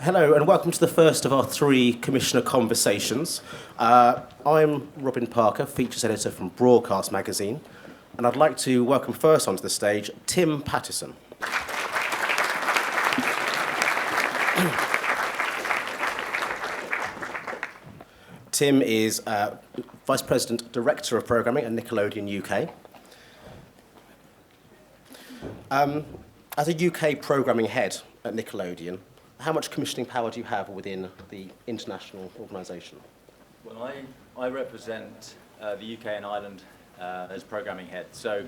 Hello and welcome to the first of our three Commissioner Conversations. I'm Robin Parker, Features Editor from Broadcast Magazine, and I'd like to welcome first onto the stage Tim Pattison. Tim is Vice President, Director of Programming at Nickelodeon UK. As a UK programming head at Nickelodeon, how much commissioning power do you have within the international organisation? Well, I represent the UK and Ireland as programming head. So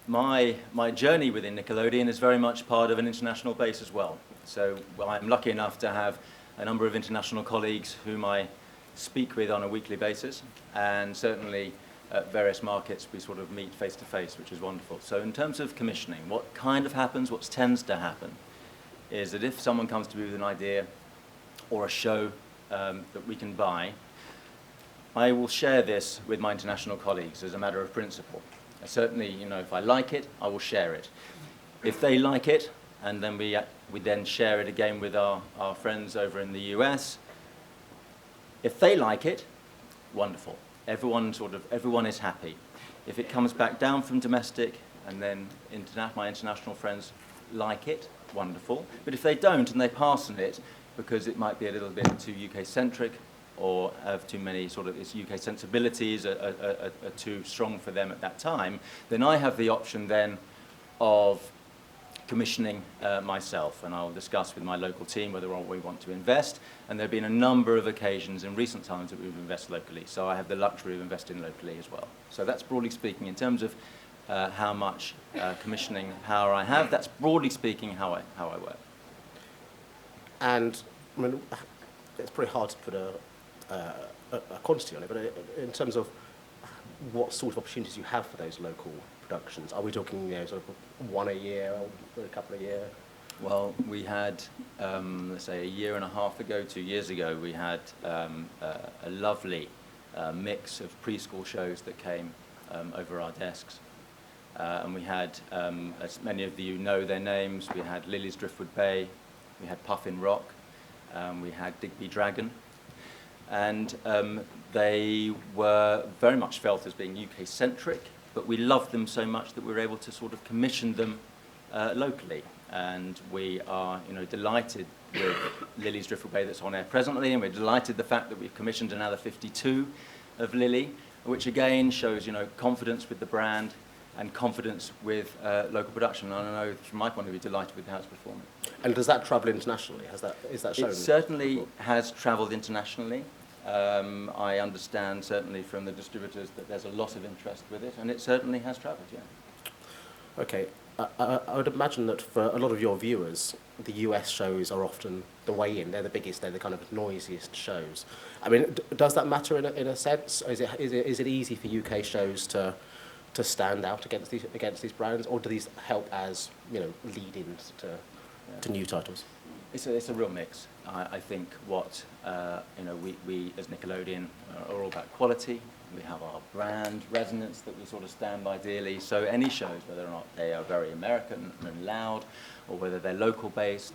my journey within Nickelodeon is very much part of an international base as well. So I'm lucky enough to have a number of international colleagues whom I speak with on a weekly basis, and certainly at various markets we sort of meet face to face, which is wonderful. So in terms of commissioning, what kind of happens, what tends to happen, is that if someone comes to me with an idea or a show that we can buy, I will share this with my international colleagues as a matter of principle. Certainly, if I like it, I will share it. If they like it, and then we then share it again with our friends over in the US. If they like it, wonderful. Everyone is happy. If it comes back down from domestic and then my international friends like it, wonderful. But if they don't and they pass on it because it might be a little bit too UK-centric or have too many its UK sensibilities are too strong for them at that time, then I have the option then of commissioning myself, and I'll discuss with my local team whether or not we want to invest. And there have been a number of occasions in recent times that we've invested locally, so I have the luxury of investing locally as well. So that's broadly speaking, in terms of how much commissioning power I have, that's broadly speaking how I work. And I mean, it's pretty hard to put a quantity on it, but in terms of what sort of opportunities you have for those local productions, are we talking sort of one a year or a couple a year? Well, we had, let's say, a year and a half ago, 2 years ago, we had a lovely mix of preschool shows that came over our desks. And we had, as many of you know their names, we had Lily's Driftwood Bay, we had Puffin Rock, we had Digby Dragon. And they were very much felt as being UK-centric, but we loved them so much that we were able to sort of commission them locally. And we are delighted with Lily's Driftwood Bay that's on air presently, and we're delighted the fact that we've commissioned another 52 of Lily, which again shows confidence with the brand and confidence with local production. And I know from my point of view, delighted with how it's performing. And does that travel internationally? Is that shown? It certainly has travelled internationally. I understand certainly from the distributors that there's a lot of interest with it, and it certainly has travelled, yeah. Okay. I would imagine that for a lot of your viewers, the US shows are often the way in. They're the biggest, they're the kind of noisiest shows. I mean, does that matter in a sense? Is it easy for UK shows to stand out against these brands, or do these help as lead-ins to new titles? It's a real mix. I think what we as Nickelodeon are all about quality. We have our brand resonance that we sort of stand by dearly. So any shows, whether or not they are very American and loud, or whether they're local based,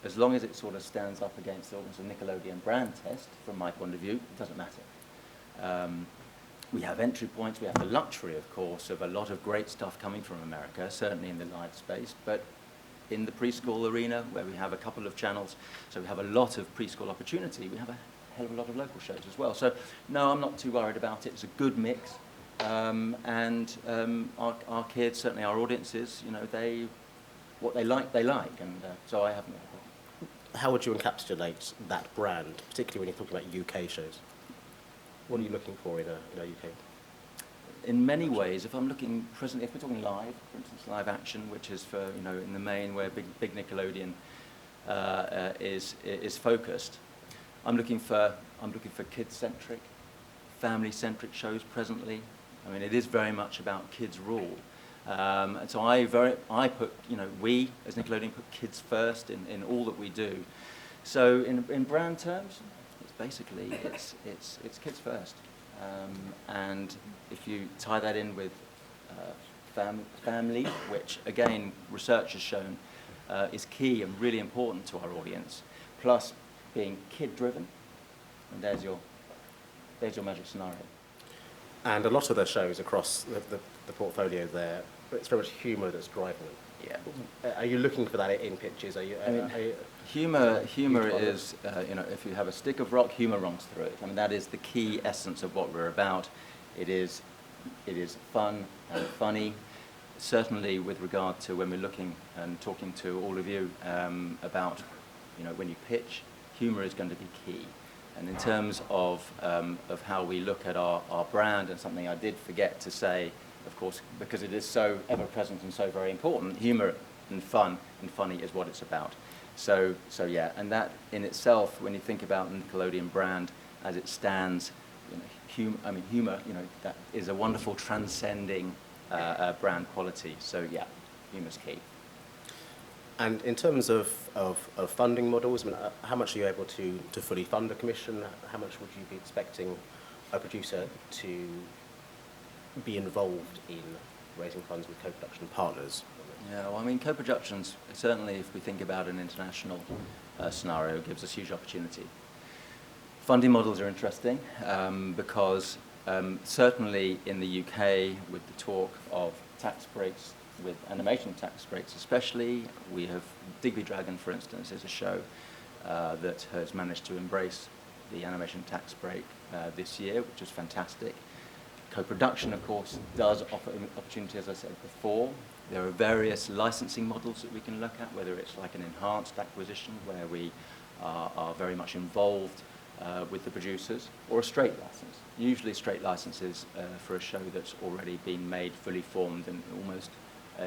as long as it sort of stands up against the Nickelodeon brand test, from my point of view, it doesn't matter. We have entry points. We have the luxury, of course, of a lot of great stuff coming from America, certainly in the live space, but in the preschool arena, where we have a couple of channels, so we have a lot of preschool opportunity, we have a hell of a lot of local shows as well. So no, I'm not too worried about it. It's a good mix, and our kids, certainly our audiences, what they like, and so I haven't. How would you encapsulate that brand, particularly when you're talking about UK shows? What are you looking for in a UK? In many ways, if we're talking live, for instance, live action, which is for in the main where big Nickelodeon is focused, I'm looking for kid-centric, family-centric shows presently. I mean, it is very much about kids rule, and so I put we as Nickelodeon put kids first in all that we do. So in brand terms, it's basically it's kids first. And if you tie that in with family, which again research has shown is key and really important to our audience. Plus, being kid-driven, and there's your magic scenario. And a lot of the shows across the portfolio there, it's very much humour that's driving them. Yeah. Are you looking for that in pitches? Humour is, if you have a stick of rock, humour runs through it. I mean, that is the key essence of what we're about. It is fun and funny. Certainly with regard to when we're looking and talking to all of you about, when you pitch, humour is going to be key. And in terms of how we look at our brand, and something I did forget to say, of course, because it is so ever-present and so very important, humour and fun and funny is what it's about. So yeah, and that in itself, when you think about the Nickelodeon brand as it stands, humour, that is a wonderful transcending brand quality. So yeah, humour's key. And in terms of funding models, how much are you able to fully fund a commission? How much would you be expecting a producer to be involved in raising funds with co-production partners? Yeah, well, co-productions, certainly if we think about an international scenario, gives us huge opportunity. Funding models are interesting because certainly in the UK, with the talk of tax breaks, with animation tax breaks especially, we have Digby Dragon, for instance, is a show that has managed to embrace the animation tax break this year, which is fantastic. Co-production, of course, does offer opportunity, as I said before. There are various licensing models that we can look at, whether it's like an enhanced acquisition where we are very much involved with the producers, or a straight license. Usually straight licenses for a show that's already been made, fully formed, and almost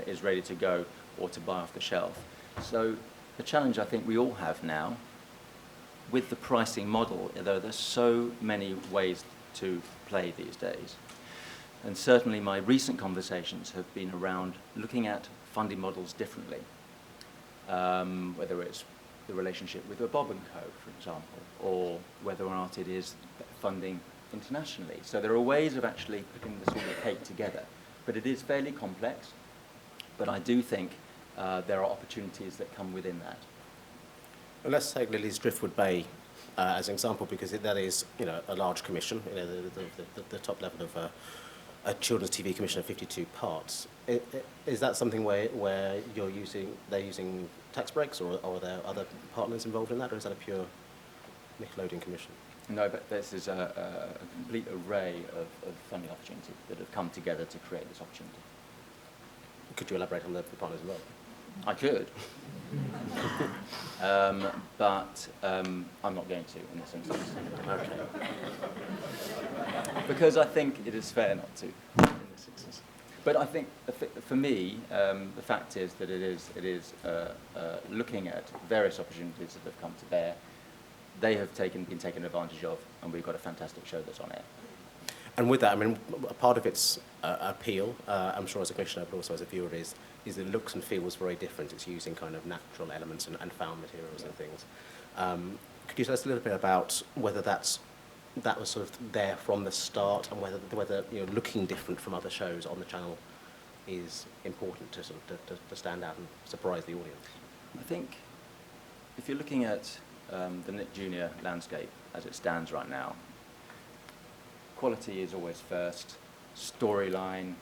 is ready to go, or to buy off the shelf. So the challenge I think we all have now with the pricing model, although there's so many ways to play these days. And certainly my recent conversations have been around looking at funding models differently, whether it's the relationship with a Bob & Co., for example, or whether or not it is funding internationally. So there are ways of actually putting this all the cake together, but it is fairly complex, but I do think there are opportunities that come within that. Well, let's take Lily's Driftwood Bay as an example, because that is, a large commission, the top level of a children's TV commission of 52 parts. Is that something where they're using tax breaks, or are there other partners involved in that, or is that a pure Nickelodeon commission? No, but this is a complete array of funding opportunities that have come together to create this opportunity. Could you elaborate on the partners involved? I could. But I'm not going to in this instance. Okay. Because I think it is fair not to in this instance. But I think for me, the fact is that it is looking at various opportunities that have come to bear. They have been taken advantage of, and we've got a fantastic show that's on air. And with that, a part of its appeal, I'm sure as a commissioner, but also as a viewer, is it looks and feels very different. It's using kind of natural elements and found materials and things. Could you tell us a little bit about whether that was sort of there from the start, and whether looking different from other shows on the channel is important to sort of to stand out and surprise the audience? I think if you're looking at the Nick Jr. landscape as it stands right now, quality is always first, storyline,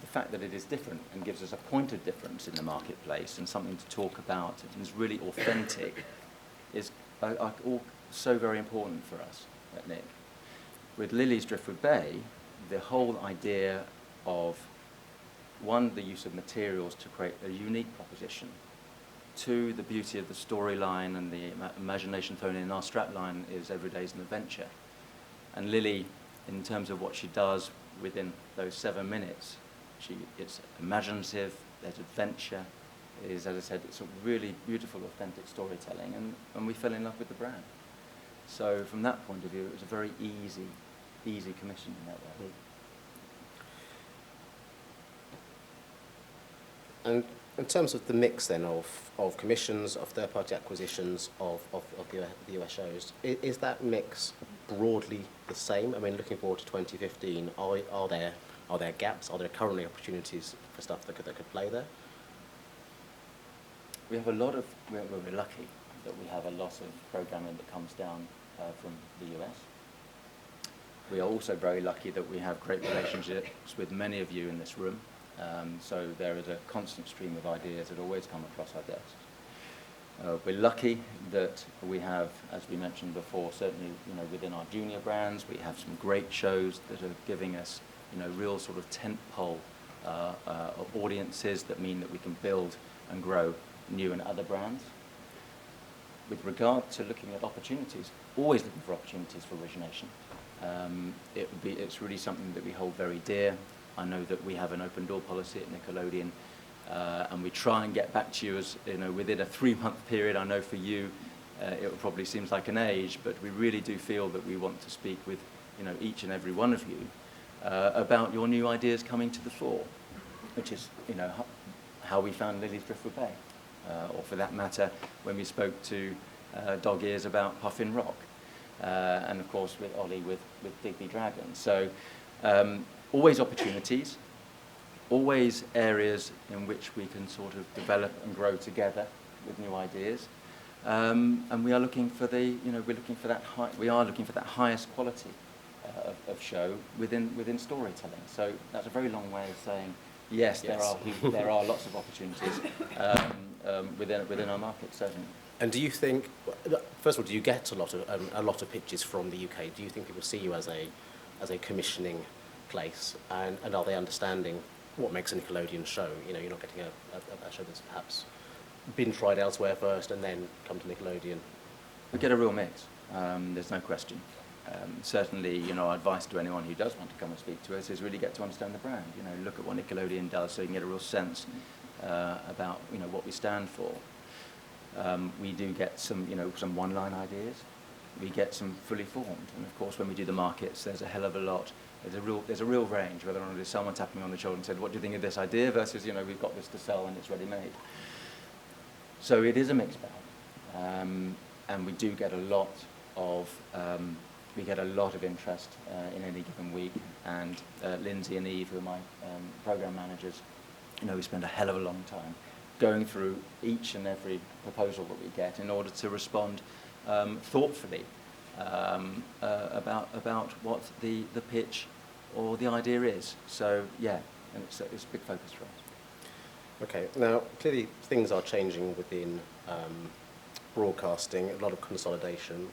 the fact that it is different and gives us a point of difference in the marketplace and something to talk about and is really authentic is all so very important for us at Nick. With Lily's Driftwood Bay, the whole idea of, one, the use of materials to create a unique proposition, two, the beauty of the storyline and the imagination thrown in. Our strapline is every day's an adventure. And Lily, in terms of what she does within those 7 minutes, it's imaginative, there's adventure, it is, as I said, it's a really beautiful, authentic storytelling, and we fell in love with the brand. So from that point of view, it was a very easy commission in that way. And in terms of the mix then of commissions, of third-party acquisitions, of the US shows, is that mix broadly the same? Looking forward to 2015, are there gaps? Are there currently opportunities for stuff that could play there? We have a lot of, we're lucky that we have a lot of programming that comes down from the US. We are also very lucky that we have great relationships with many of you in this room. So there is a constant stream of ideas that always come across our desks. We're lucky that we have, as we mentioned before, certainly within our junior brands, we have some great shows that are giving us real sort of tentpole audiences that mean that we can build and grow new and other brands. With regard to looking at opportunities, always looking for opportunities for origination. It's really something that we hold very dear. I know that we have an open door policy at Nickelodeon, and we try and get back to you as within a 3-month period. I know for you, it probably seems like an age, but we really do feel that we want to speak with each and every one of you about your new ideas coming to the fore, which is how we found Lily's Driftwood Bay, or for that matter, when we spoke to Dog Ears about Puffin Rock. And of course with Ollie with Digby Dragon. So always opportunities, always areas in which we can sort of develop and grow together with new ideas. And we are looking for we are looking for that highest quality of show within storytelling. So that's a very long way of saying yes, yes. there are lots of opportunities within our market, certainly. And do you think, first of all, do you get a lot of pitches from the UK? Do you think people see you as a commissioning place, and are they understanding what makes a Nickelodeon show? You're not getting a show that's perhaps been tried elsewhere first and then come to Nickelodeon. We get a real mix. There's no question. Certainly, our advice to anyone who does want to come and speak to us is really get to understand the brand. Look at what Nickelodeon does, so you can get a real sense about what we stand for. We do get some one-line ideas. We get some fully formed, and of course, when we do the markets, there's a hell of a lot. There's a real range. Whether or not it's someone tapping me on the shoulder and said, "What do you think of this idea?" versus, "We've got this to sell and it's ready-made." So it is a mixed bag, and we do get a lot of interest in any given week. And Lindsay and Eve, who are my program managers, we spend a hell of a long time going through each and every proposal that we get in order to respond thoughtfully about what the pitch or the idea is. So yeah, and it's a big focus for us. Okay, now clearly things are changing within broadcasting, a lot of consolidation.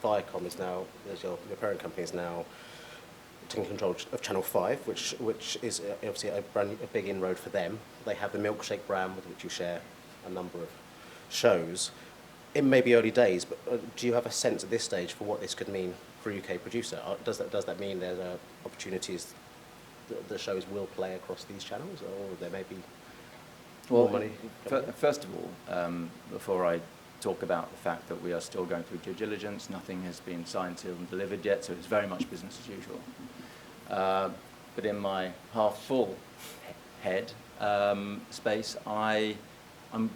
Viacom is now, as your parent company, is now taking control of Channel 5, which is obviously a big inroad for them. They have the Milkshake brand with which you share a number of shows. It may be early days, but do you have a sense at this stage for what this could mean for a UK producer? Does that mean there's opportunities that the shows will play across these channels, or there may be more money? First of all, before I talk about the fact that we are still going through due diligence, nothing has been signed, sealed and delivered yet, so it's very much business as usual. But in my half-full head space, I'm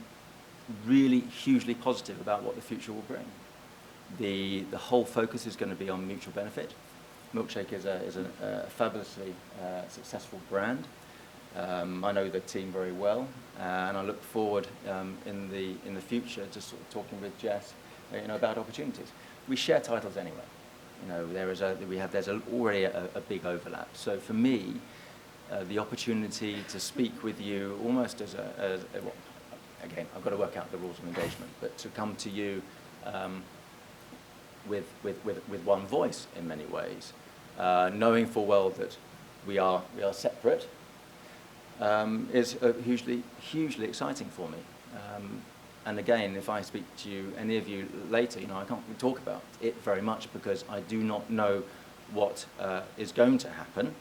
really hugely positive about what the future will bring. The whole focus is going to be on mutual benefit. Milkshake is a fabulously successful brand. I know the team very well, and I look forward in the future to sort of talking with Jess, about opportunities. We share titles anyway. There's already a big overlap. So for me, the opportunity to speak with you almost as well, again, I've got to work out the rules of engagement, but to come to you with one voice in many ways, knowing full well that we are separate, is hugely exciting for me. And again, if I speak to you, any of you later, I can't really talk about it very much because I do not know what is going to happen.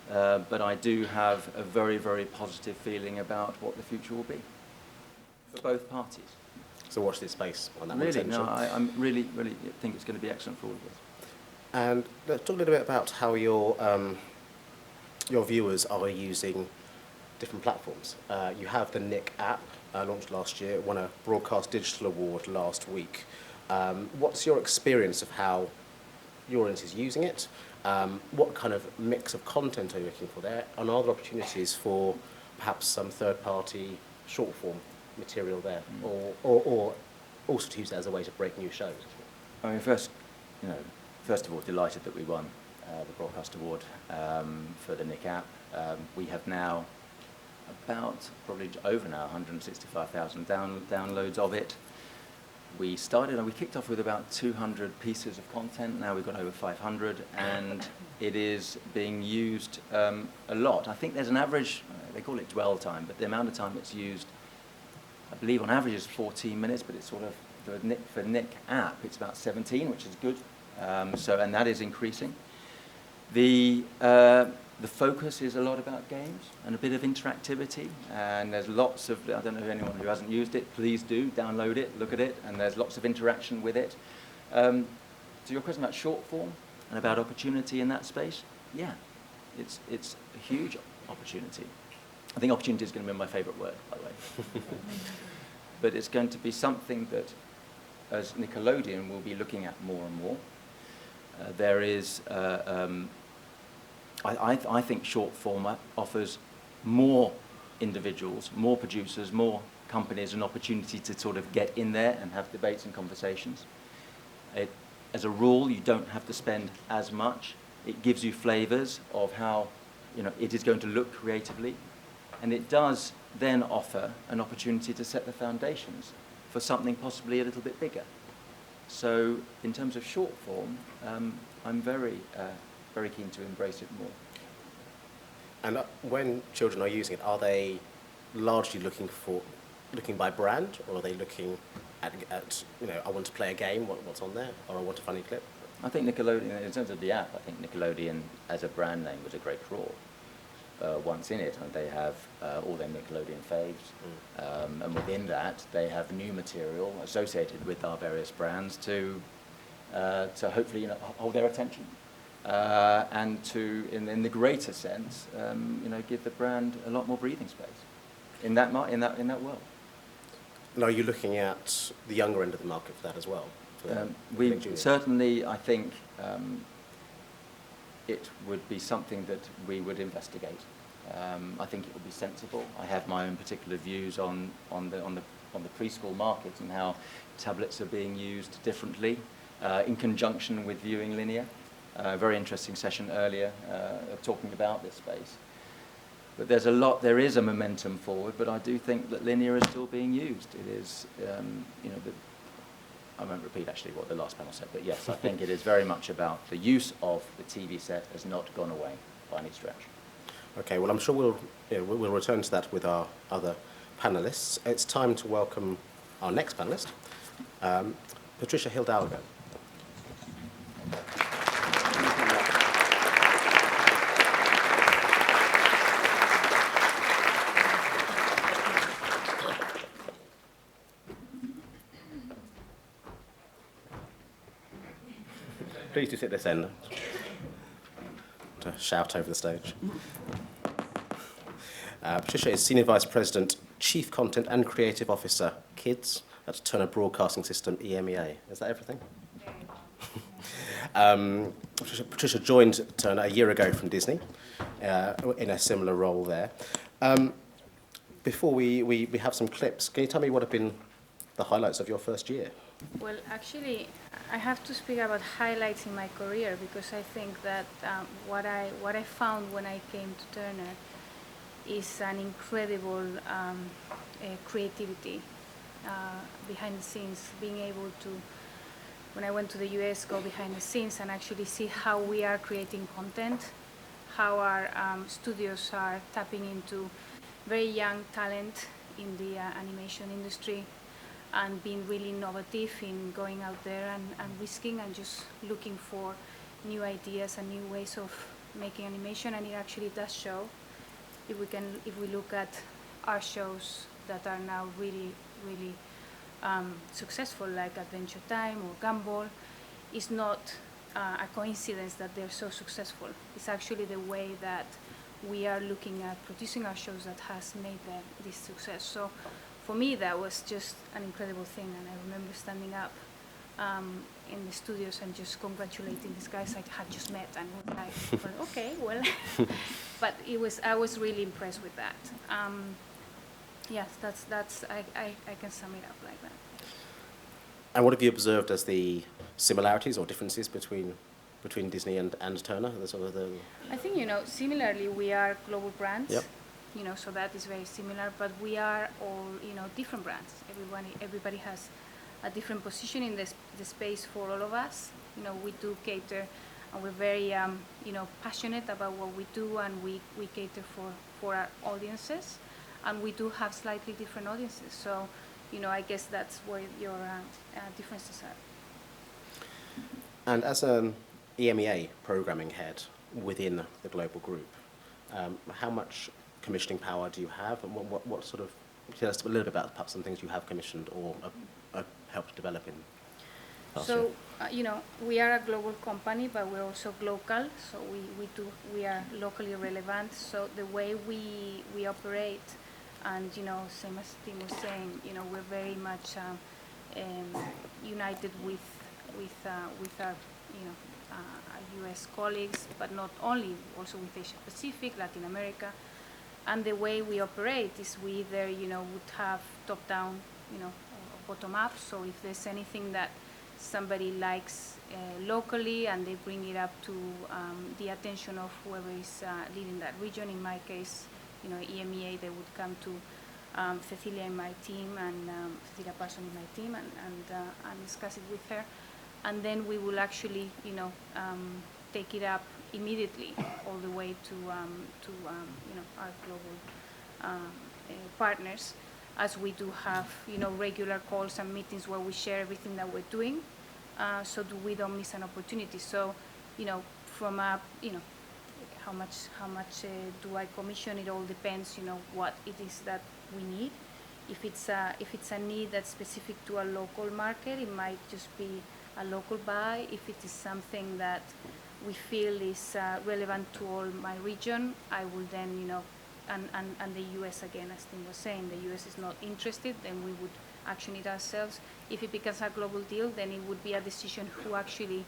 But I do have a very, very positive feeling about what the future will be for both parties. So watch this space on that. Really, no, I'm really think it's going to be excellent for all of us. And let's talk a little bit about how your viewers are using different platforms. You have the Nick app, launched last year, won a Broadcast Digital Award last week. What's your experience of how your audience is using it? What kind of mix of content are you looking for there? And are there opportunities for perhaps some third-party short-form material there, or also to use it as a way to break new shows? I mean, first of all, delighted that we won the Broadcast Award for the Nick app. We have now probably over now 165,000 downloads of it. We kicked off with about 200 pieces of content. Now we've got over 500, and it is being used a lot. I think there's an average, they call it dwell time, but the amount of time it's used, I believe on average is 14 minutes, but it's sort of, for Nick app, it's about 17, which is good. And that is increasing. The focus is a lot about games and a bit of interactivity, and there's lots of, I don't know if anyone who hasn't used it, please do, download it, look at it, and there's lots of interaction with it. To your question about short form and about opportunity in that space, yeah, it's a huge opportunity. I think opportunity is going to be my favourite word, by the way. But it's going to be something that, as Nickelodeon, we'll be looking at more and more. There is, I think short format offers more individuals, more producers, more companies an opportunity to sort of get in there and have debates and conversations. As a rule, you don't have to spend as much. It gives you flavors of how it is going to look creatively. And it does then offer an opportunity to set the foundations for something possibly a little bit bigger. So in terms of short form, I'm very keen to embrace it more. And when children are using it, are they largely looking by brand, or are they looking at I want to play a game, what's on there, or I want a funny clip? I think Nickelodeon, in terms of the app, I think Nickelodeon as a brand name was a great draw. Once in it, and they have all their Nickelodeon faves, and within that they have new material associated with our various brands to hopefully hold their attention, and to, in the greater sense, give the brand a lot more breathing space in that world. And are you looking at the younger end of the market for that as well? We certainly, I think. It would be something that we would investigate. I think it would be sensible. I have my own particular views on the preschool market and how tablets are being used differently in conjunction with viewing linear. Very interesting session earlier talking about this space. But there is a momentum forward, but I do think that linear is still being used. It is, I won't repeat actually what the last panel said, but yes, I think it is very much about the use of the TV set has not gone away by any stretch. Okay, well, I'm sure we'll return to that with our other panelists. It's time to welcome our next panelist, Patricia Hidalgo. Please do sit this end to shout over the stage. Patricia is Senior Vice President, Chief Content and Creative Officer, Kids, at Turner Broadcasting System, EMEA. Is that everything? Patricia joined Turner a year ago from Disney in a similar role there. Before we have some clips, can you tell me what have been the highlights of your first year? Well, actually, I have to speak about highlights in my career because I think that what I found when I came to Turner is an incredible creativity behind the scenes, being able to, when I went to the US, go behind the scenes and actually see how we are creating content, how our studios are tapping into very young talent in the animation industry, and being really innovative in going out there and risking and just looking for new ideas and new ways of making animation, and it actually does show. If we look at our shows that are now really successful, like Adventure Time or Gumball, it's not a coincidence that they're so successful. It's actually the way that we are looking at producing our shows that has made them this success. So for me, that was just an incredible thing, and I remember standing up in the studios and just congratulating these guys I had just met, and was like, well, okay, well, but I was really impressed with that. Yes, I can sum it up like that. And what have you observed as the similarities or differences between Disney and Turner? The sort of the I think, similarly, we are global brands. Yep. So that is very similar, but we are all, different brands. Everybody has a different position in the space for all of us. We do cater, and we're very, passionate about what we do, and we cater for our audiences, and we do have slightly different audiences. So, I guess that's where your differences are. And as an EMEA programming head within the global group, how much commissioning power do you have, and what sort of, tell us a little bit about perhaps some things you have commissioned or helped develop in last year? So, we are a global company, but we're also local, so we are locally relevant. So the way we operate, and, same as Tim was saying, we're very much united with our, our U.S. colleagues, but not only, also with Asia Pacific, Latin America. And the way we operate is we either, would have top-down, or bottom-up. So if there's anything that somebody likes locally, and they bring it up to the attention of whoever is leading that region, in my case, EMEA, they would come to Cecilia in my team, and Cecilia Parson in my team, and discuss it with her. And then we will actually, take it up immediately all the way to our global partners, as we do have, regular calls and meetings where we share everything that we're doing, so we don't miss an opportunity. So, from a, how much do I commission? It all depends, what it is that we need. If it's a need that's specific to a local market, it might just be a local buy. If it is something that we feel is relevant to all my region, I will then, and the U.S. again, as Tim was saying, the U.S. is not interested, then we would action it ourselves. If it becomes a global deal, then it would be a decision who actually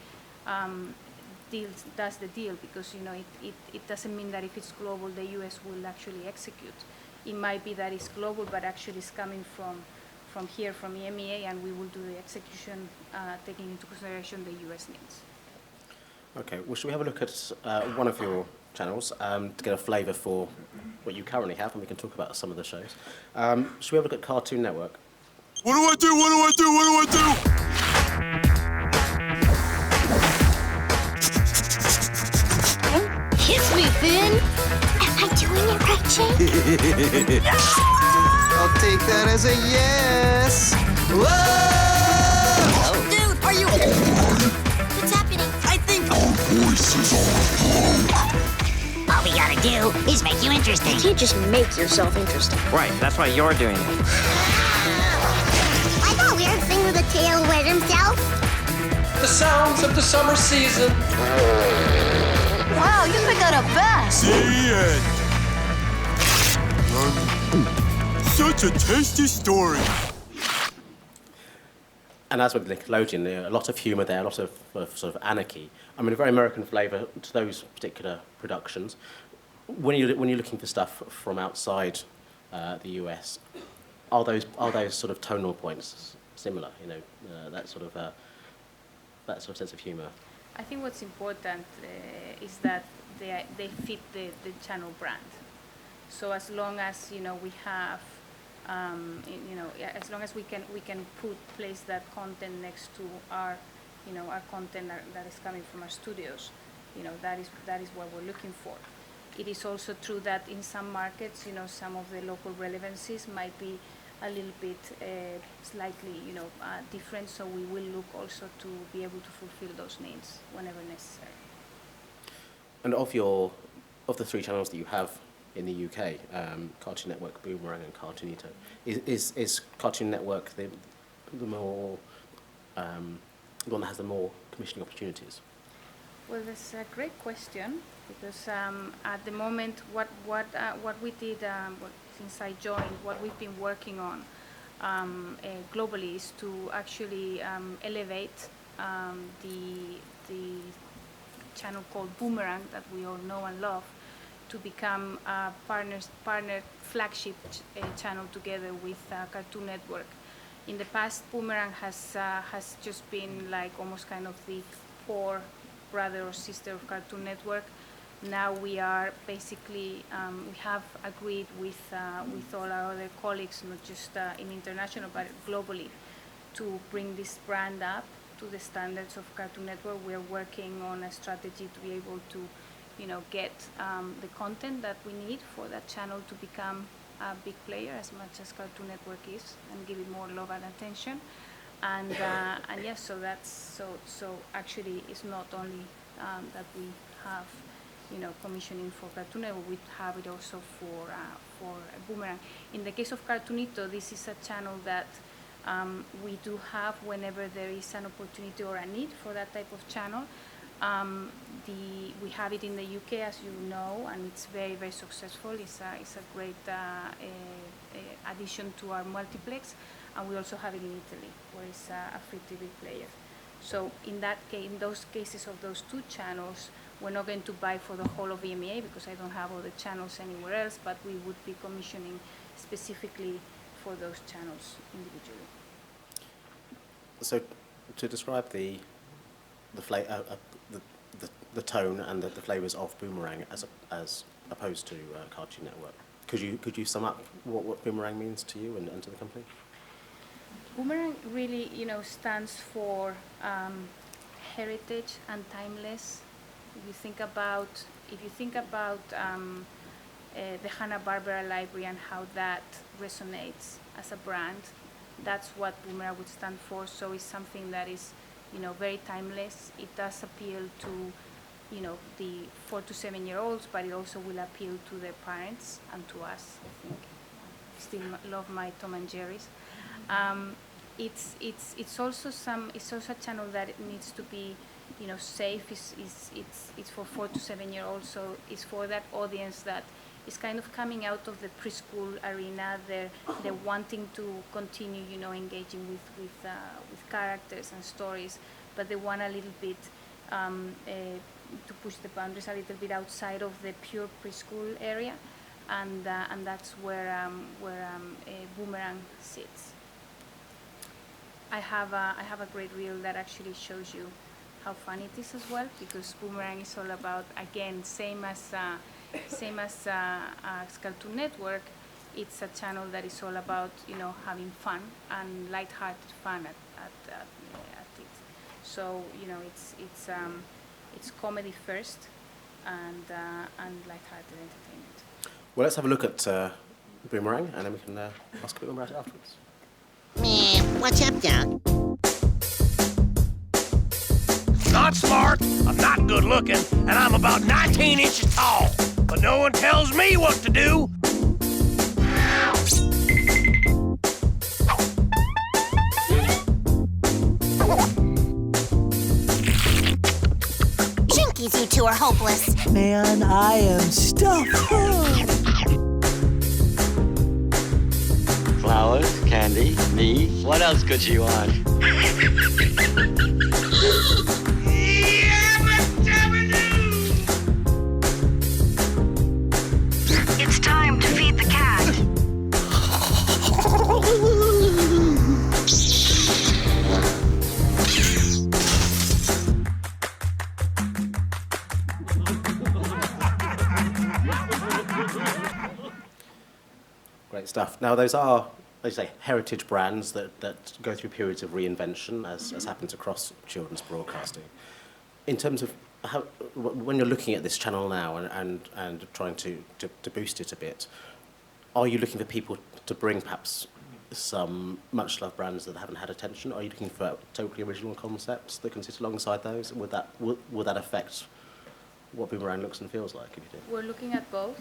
does the deal, because it doesn't mean that if it's global, the U.S. will actually execute. It might be that it's global, but actually it's coming from here, from EMEA, and we will do the execution, taking into consideration the U.S. needs. Okay, well, should we have a look at one of your channels to get a flavour for what you currently have, and we can talk about some of the shows. Should we have a look at Cartoon Network? What do I do? What do I do? What do I do? Kiss me, Finn! Am I doing it right, Jake? I'll take that as a yes. Whoa! Dude, are you... What's happening? I think our voices are All we gotta do is make you interesting. You can't just make yourself interesting. Right, that's why you're doing it. I thought weird thing with a tail wet himself. The sounds of the summer season. Wow, you picked out a bass. the end. Such a tasty story. And as with Nickelodeon, there are a lot of humour there, a lot of sort of anarchy. I mean, a very American flavour to those particular productions. When you're looking for stuff from outside the US, are those sort of tonal points similar? That sort of sense of humour. I think what's important is that they fit the channel brand. So as long as we have, as long as we can place that content next to our, our content that is coming from our studios, that is what we're looking for. It is also true that in some markets, some of the local relevancies might be a little bit slightly, different. So we will look also to be able to fulfill those needs whenever necessary. And of the three channels that you have in the UK, Cartoon Network, Boomerang, and Cartoonito, is Cartoon Network the more the one that has the more commissioning opportunities? Well, that's a great question, because at the moment, what we did since I joined, what we've been working on globally is to actually elevate the channel called Boomerang that we all know and love to become a partner flagship channel together with Cartoon Network. In the past, Boomerang has just been like almost kind of the poor brother or sister of Cartoon Network. Now we are basically, we have agreed with all our other colleagues, not just in international, but globally, to bring this brand up to the standards of Cartoon Network. We are working on a strategy to be able to, get the content that we need for that channel to become a big player as much as Cartoon Network is, and give it more love and attention. And yes, so actually it's not only that we have commissioning for Cartoon Network, we have it also for Boomerang. In the case of Cartoonito, this is a channel that we do have whenever there is an opportunity or a need for that type of channel. We have it in the UK, as you know, and it's very, very successful. It's a great addition to our multiplex, and we also have it in Italy, where it's a free TV player. So in that case, in those cases of those two channels, we're not going to buy for the whole of EMEA because I don't have all the channels anywhere else, but we would be commissioning specifically for those channels individually. So, to describe the tone and the flavours of Boomerang as opposed to Cartoon Network, could you sum up what Boomerang means to you and to the company? Boomerang really, stands for heritage and timeless. If you think about the Hanna-Barbera library and how that resonates as a brand, that's what Boomerang would stand for. So it's something that is, very timeless. It does appeal to, the 4 to 7 year olds, but it also will appeal to their parents and to us. I think still love my Tom and Jerry's. It's also a channel that it needs to be, safe. It's for 4 to 7 year olds, so it's for that audience that is kind of coming out of the preschool arena. They're wanting to continue, engaging with characters and stories, but they want a little bit to push the boundaries a little bit outside of the pure preschool area, and that's where Boomerang sits. I have a great reel that actually shows you how fun it is as well, because Boomerang is all about, again, same as Cartoon Network. It's a channel that is all about having fun and light-hearted fun at it. So it's comedy first and light-hearted entertainment. Well, let's have a look at Boomerang, and then we can ask a bit more about it afterwards. What's up, Doug? Not smart, I'm not good looking, and I'm about 19 inches tall. But no one tells me what to do. Jinkies, you two are hopeless. Man, I am stuffed. Flowers, candy, me. What else could you want? It's time to feed the cat. Great stuff. Now, those are, as you say, heritage brands that go through periods of reinvention, as happens across children's broadcasting. In terms of how, when you're looking at this channel now and trying to boost it a bit, are you looking for people to bring perhaps some much-loved brands that haven't had attention? Are you looking for totally original concepts that can sit alongside those? Would that affect what Boomerang looks and feels like, if you do? We're looking at both.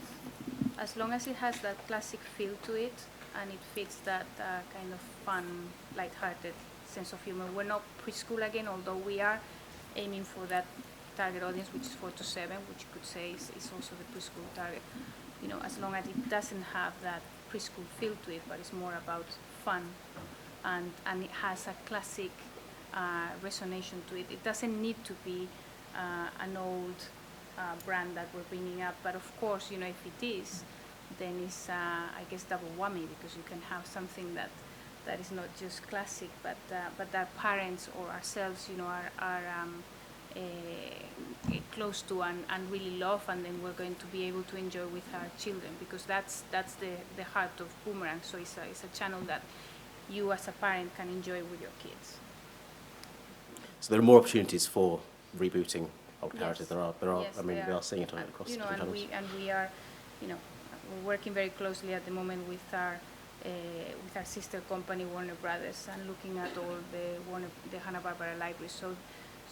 As long as it has that classic feel to it and it fits that kind of fun, light-hearted sense of humor. We're not preschool again, although we are aiming for that target audience, which is 4 to 7, which you could say is also the preschool target. As long as it doesn't have that preschool feel to it, but it's more about fun, and it has a classic resonation to it. It doesn't need to be an old brand that we're bringing up. But of course, you know, if it is, then it's, I guess, double whammy, because you can have something that is not just classic, but that parents or ourselves, you know, are close to and really love, and then we're going to be able to enjoy with our children, because that's the heart of Boomerang. So it's a channel that you as a parent can enjoy with your kids. So there are more opportunities for rebooting old characters. Yes. There are. Yes, I mean, there we are. are seeing it across You know, different and channels. we are, you know, we're working very closely at the moment with our sister company Warner Brothers, and looking at all the Hanna-Barbera libraries.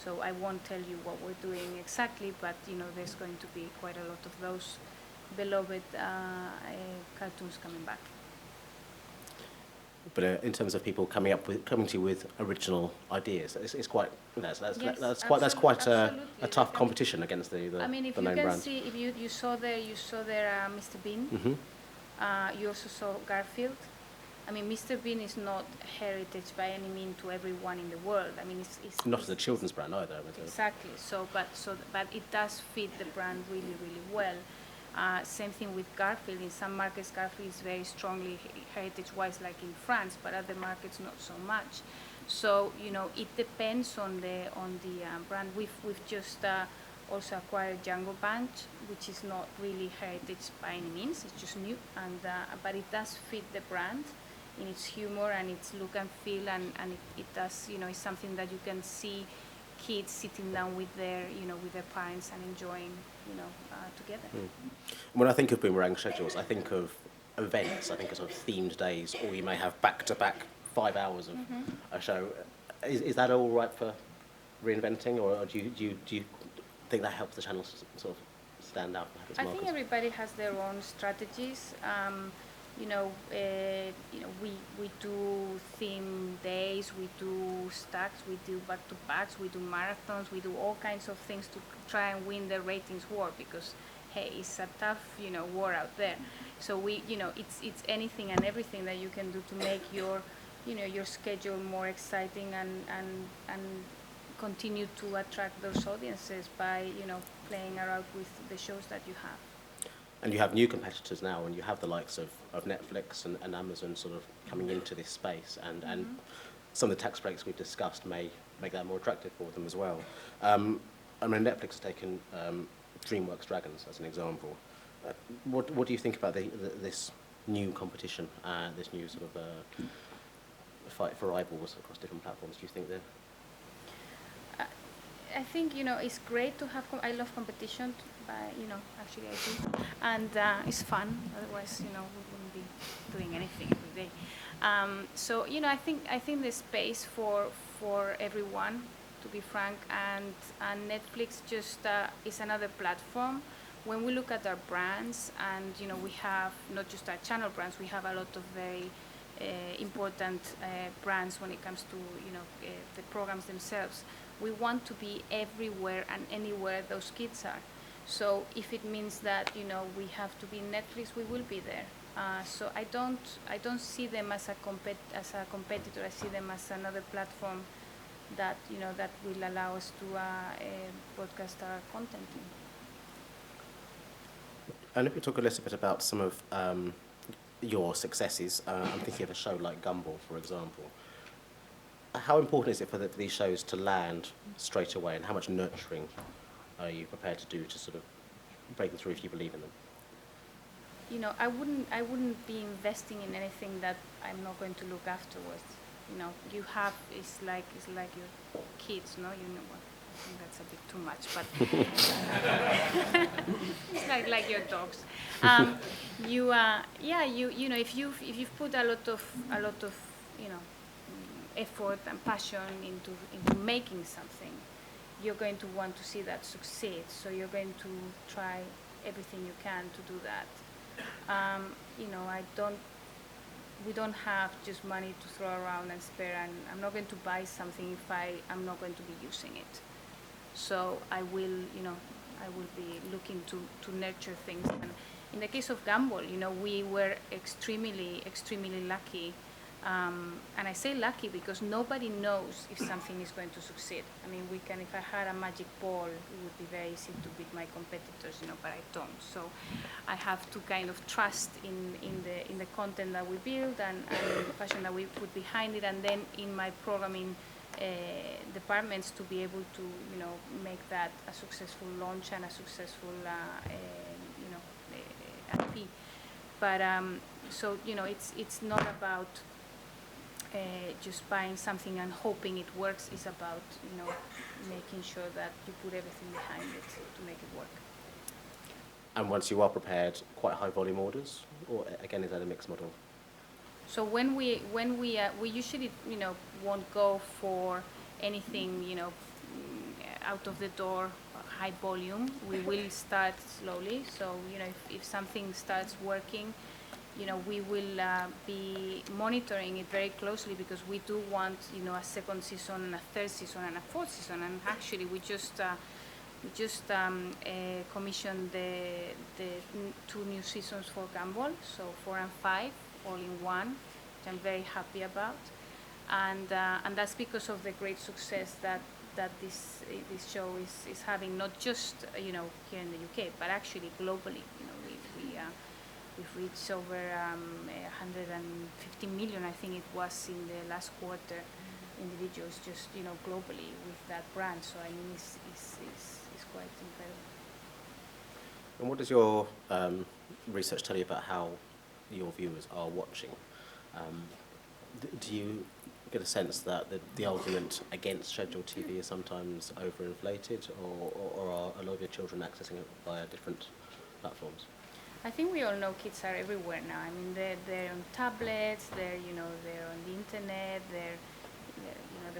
So I won't tell you what we're doing exactly, but you know, there's going to be quite a lot of those beloved cartoons coming back. But in terms of people coming to you with original ideas, it's quite, that's quite a tough competition against the I mean, if the you known can brands. see, if you saw there Mr. Bean. Mm-hmm. You also saw Garfield. I mean, Mr. Bean is not heritage by any means to everyone in the world. I mean, it's Not as a children's brand either. Exactly. But it does fit the brand really, really well. Same thing with Garfield. In some markets, Garfield is very strongly heritage-wise, like in France, but other markets not so much. So you know, it depends on the brand. We've just also acquired Jungle Bunch, which is not really heritage by any means. It's just new, and but it does fit the brand in its humor and its look and feel, and it does, you know, it's something that you can see kids sitting down with their parents and enjoying, you know, together. When I think of Boomerang schedules, I think of events. I think of sort of themed days, or you may have back-to-back 5 hours of a show. Is that all right for reinventing, or do you think that helps the channel sort of stand out? I think everybody has their own strategies. We do theme days, we do stacks, we do back-to-backs, we do marathons, we do all kinds of things to try and win the ratings war, because hey, it's a tough, you know, war out there. So we, you know, it's anything and everything that you can do to make your, you know, your schedule more exciting and continue to attract those audiences by, you know, playing around with the shows that you have. And you have new competitors now, and you have the likes of Netflix and Amazon sort of coming into this space, and some of the tax breaks we've discussed may make that more attractive for them as well. I mean, Netflix has taken DreamWorks Dragons as an example. What do you think about this new competition, this new sort of fight for eyeballs across different platforms? Do you think that? I think, you know, it's great to have. I love competition, you know, actually I do, and it's fun. Otherwise, you know, we wouldn't be doing anything every day. So, you know, I think there's space for everyone, to be frank, and Netflix just is another platform. When we look at our brands, and you know, we have not just our channel brands, we have a lot of very important brands when it comes to, you know, the programs themselves. We want to be everywhere and anywhere those kids are. So if it means that, you know, we have to be Netflix, we will be there. So I don't see them as a competitor. I see them as another platform that, you know, that will allow us to broadcast our content in. And if we talk a little bit about some of your successes, I'm thinking of a show like Gumball, for example. How important is it for these shows to land straight away, and how much nurturing are you prepared to do to sort of break them through if you believe in them? You know, I wouldn't be investing in anything that I'm not going to look afterwards. You know, you have, it's like your kids, no? You know what? I think that's a bit too much, but it's like your dogs. You know, if you've put a lot of you know, effort and passion into making something, you're going to want to see that succeed. So you're going to try everything you can to do that. You know, we don't have just money to throw around and spare, and I'm not going to buy something if I'm not going to be using it. So I will be looking to nurture things. And in the case of Gumball, you know, we were extremely lucky And I say lucky because nobody knows if something is going to succeed. I mean, if I had a magic ball, it would be very easy to beat my competitors, but I don't. So I have to kind of trust in the content that we build and the passion that we put behind it, and then in my programming departments to be able to, make that a successful launch and a successful, IP. But so it's not about just buying something and hoping it works. It's about making sure that you put everything behind it to make it work. And once you are prepared, quite high volume orders, or again is that a mixed model? So when we usually won't go for anything out of the door high volume. We will start slowly. So if something starts working, we will be monitoring it very closely because we do want a second season and a third season and a fourth season. And actually we just commissioned the 2 new seasons for Gumball, so 4 and 5 all in one, which I'm very happy about. And that's because of the great success that this show is having, not just here in the UK, but actually globally. We've reached over 150 million, I think it was, in the last quarter, individuals just globally with that brand. So I mean, it's quite incredible. And what does your research tell you about how your viewers are watching? Do you get a sense that the argument against scheduled TV is sometimes overinflated, or are a lot of your children accessing it via different platforms? I think we all know kids are everywhere now. I mean, they're on tablets, they're on the internet, they're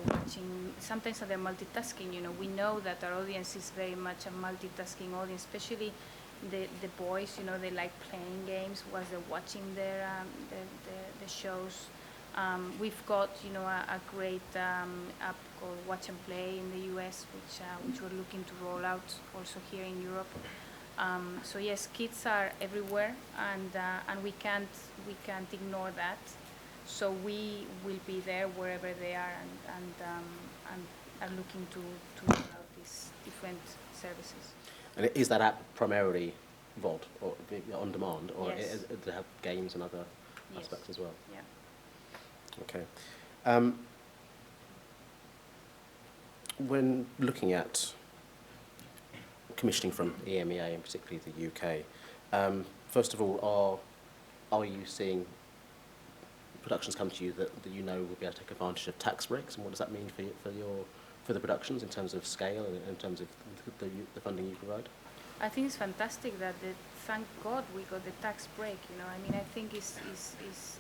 watching. Sometimes they're multitasking. We know that our audience is very much a multitasking audience, especially the boys. They like playing games whilst they're watching the shows. We've got a great app called Watch and Play in the US, which we're looking to roll out also here in Europe. So yes, kids are everywhere, and we can't ignore that. So we will be there wherever they are, and are looking to roll out these different services. And is that app primarily VOD or on demand, or Yes. does it have games and other aspects as well? Yeah. Okay. When looking at commissioning from EMEA and particularly the UK, first of all, are you seeing productions come to you that will be able to take advantage of tax breaks, and what does that mean for the productions in terms of scale and in terms of the funding you provide? I think it's fantastic that thank God we got the tax break. I mean, I think it's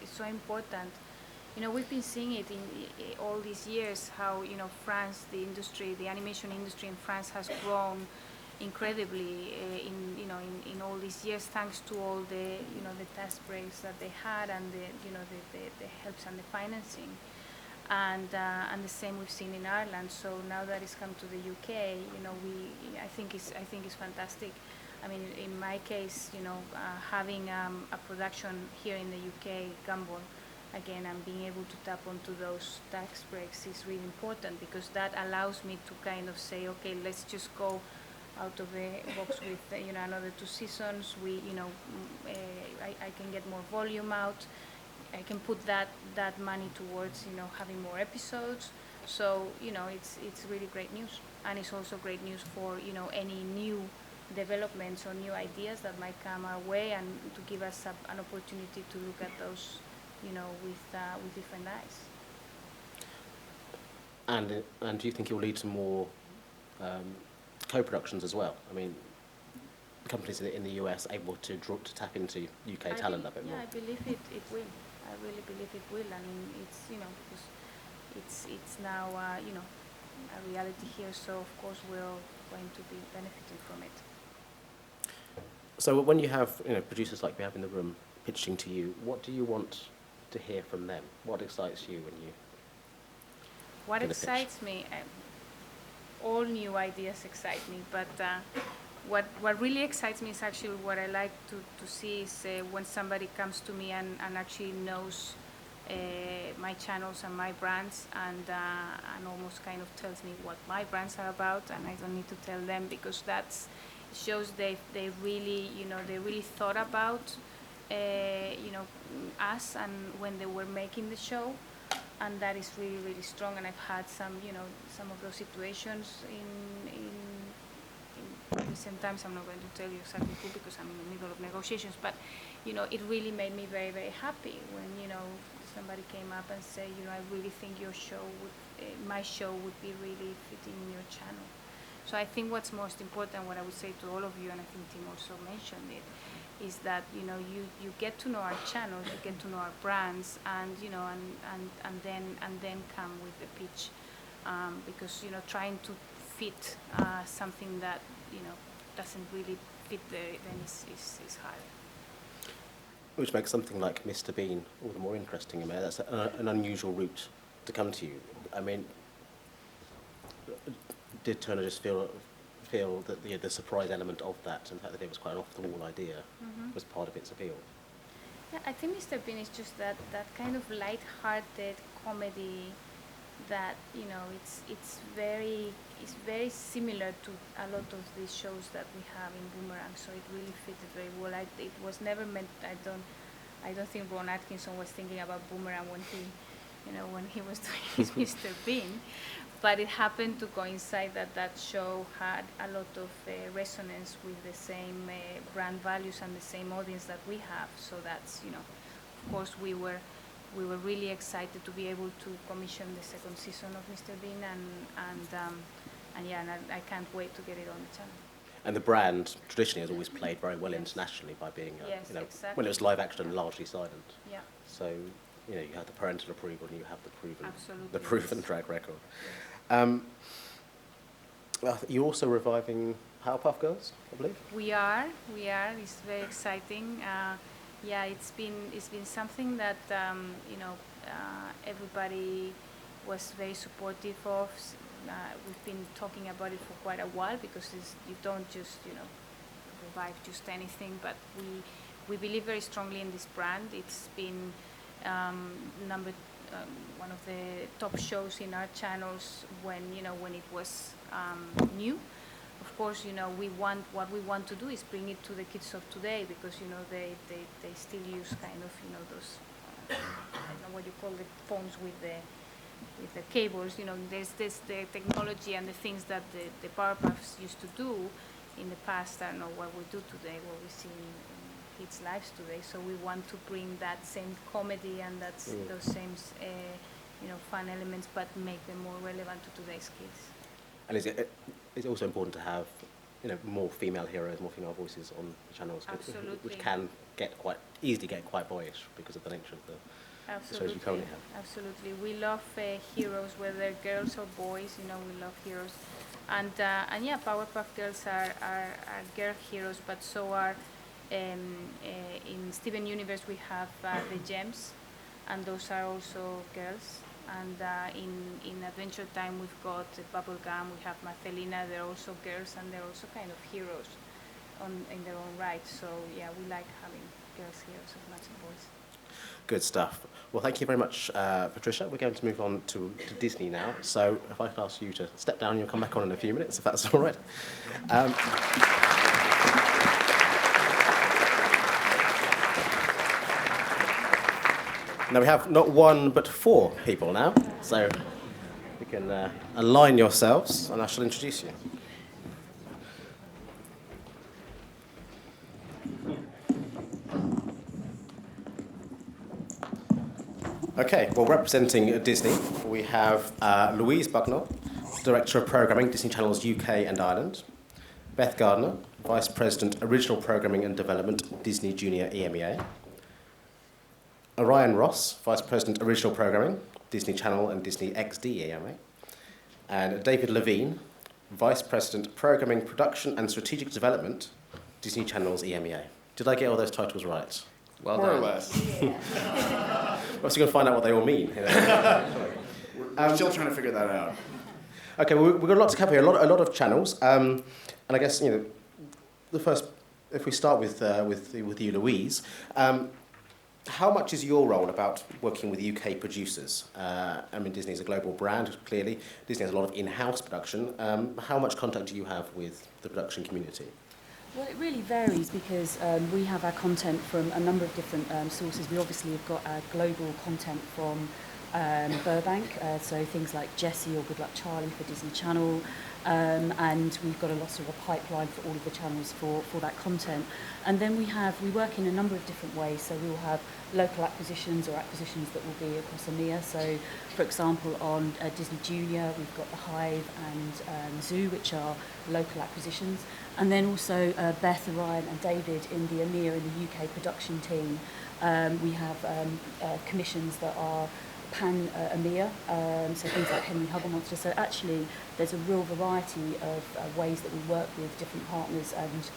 so important. We've been seeing it in all these years how France, the animation industry in France has grown incredibly in all these years, thanks to all the tax breaks that they had and the helps and the financing, and the same we've seen in Ireland. So now that it's come to the UK, I think it's fantastic. I mean, in my case, having a production here in the UK, Gumball, again, and being able to tap onto those tax breaks is really important, because that allows me to kind of say, okay, let's just go out of the box with another 2 seasons. I can get more volume out. I can put that money towards having more episodes. So it's really great news, and it's also great news for any new developments or new ideas that might come our way, and to give us an opportunity to look at those with different eyes. And do you think it will lead to more co-productions as well? I mean, companies in the US able to tap into UK talent a bit more? Yeah, I believe it will. I really believe it will. I mean, it's now a reality here, so of course we're all going to be benefiting from it. So when you have producers like we have in the room pitching to you, what do you want to hear from them? What excites you when you? What excites me? All new ideas excite me, but what really excites me is actually what I like to see is when somebody comes to me and actually knows my channels and my brands, and almost kind of tells me what my brands are about, and I don't need to tell them, because that's shows they really, you know, they really thought about you know, us and when they were making the show, and that is really, really strong. And I've had some, you know, some of those situations in recent times. I'm not going to tell you exactly who, because I'm in the middle of negotiations, but you know, it really made me very, very happy when, you know, somebody came up and said, you know, I really think your show would, my show would be really fitting in your channel. So I think what's most important, what I would say to all of you, and I think Tim also mentioned it, is that, you know, you get to know our channels, you get to know our brands, and you know, and then come with the pitch, because, you know, trying to fit something that, you know, doesn't really fit there, then is hard. Which makes something like Mr. Bean all the more interesting. I mean, that's an unusual route to come to you. I mean, did Turner just feel that the surprise element of that, and the fact that it was quite an off-the-wall idea, was part of its appeal? Yeah, I think Mr. Bean is just that kind of light-hearted comedy that, you know, it's very similar to a lot of these shows that we have in Boomerang, so it really fitted very well. It was never meant. I don't think Ron Atkinson was thinking about Boomerang when he, you know, when he was doing his Mr. Bean, but it happened to coincide that show had a lot of resonance with the same brand values and the same audience that we have. So that's, you know, of course we were really excited to be able to commission the second season of Mr. Bean, and yeah, and I can't wait to get it on the channel. And the brand traditionally has always played very well internationally by being, yes, you know, exactly. when it was live action, largely silent. Yeah. So, you know, you have the parental approval and you have the Absolutely. proven track record. You're also reviving Powerpuff Girls, I believe. We are. It's very exciting. Yeah, it's been something that you know, everybody was very supportive of. We've been talking about it for quite a while, because you don't just, you know, revive just anything, but we believe very strongly in this brand. It's been one of the top shows in our channels when, you know, when it was new. Of course, you know, what we want to do is bring it to the kids of today, because, you know, they still use kind of, you know, those I don't know what you call the phones with the cables. You know, there's the technology and the things that the Powerpuffs used to do in the past are not what we do today, what we see in kids' lives today. So we want to bring that same comedy and those same you know, fun elements, but make them more relevant to today's kids. And is it also important to have, you know, more female heroes, more female voices on the channels, which can easily get quite boyish because of the nature of the shows you currently have? Absolutely. We love heroes, whether girls or boys. You know, we love heroes, and yeah, Powerpuff Girls are girl heroes, but so are in Steven Universe we have the Gems, and those are also girls. And in Adventure Time we've got Bubblegum, we have Marcelina. They're also girls, and they're also kind of heroes in their own right. So yeah, we like having girls heroes as much as boys. Good stuff. Well, thank you very much, Patricia. We're going to move on to Disney now. So if I could ask you to step down, you'll come back on in a few minutes, if that's all right. Now we have not one, but 4 people now. So you can align yourselves, and I shall introduce you. Okay, well, representing Disney, we have Louise Bucknell, Director of Programming, Disney Channels UK and Ireland; Beth Gardner, Vice President, Original Programming and Development, Disney Junior EMEA; Orion Ross, Vice President, Original Programming, Disney Channel and Disney XD EMEA; and David Levine, Vice President, Programming, Production and Strategic Development, Disney Channels EMEA. Did I get all those titles right? Well done. More or less. We're also going to find out what they all mean. You know? We're still trying to figure that out. Okay, well, we've got a lot to cover here, a lot of channels, and I guess, you know, the first, if we start with you, Louise, how much is your role about working with UK producers? I mean, Disney is a global brand, clearly. Disney has a lot of in-house production. How much contact do you have with the production community? Well, it really varies because we have our content from a number of different sources. We obviously have got our global content from Burbank, so things like Jessie or Good Luck Charlie for Disney Channel, and we've got a lot of a pipeline for all of the channels for that content. And then we work in a number of different ways, so we will have local acquisitions or acquisitions that will be across EMEA. So, for example, on Disney Junior, we've got The Hive and Zoo, which are local acquisitions. And then also Beth, Orion and David in the EMEA and the UK production team. We have commissions that are pan-EMEA, so things like Henry Hubble Monster. So actually there's a real variety of ways that we work with different partners and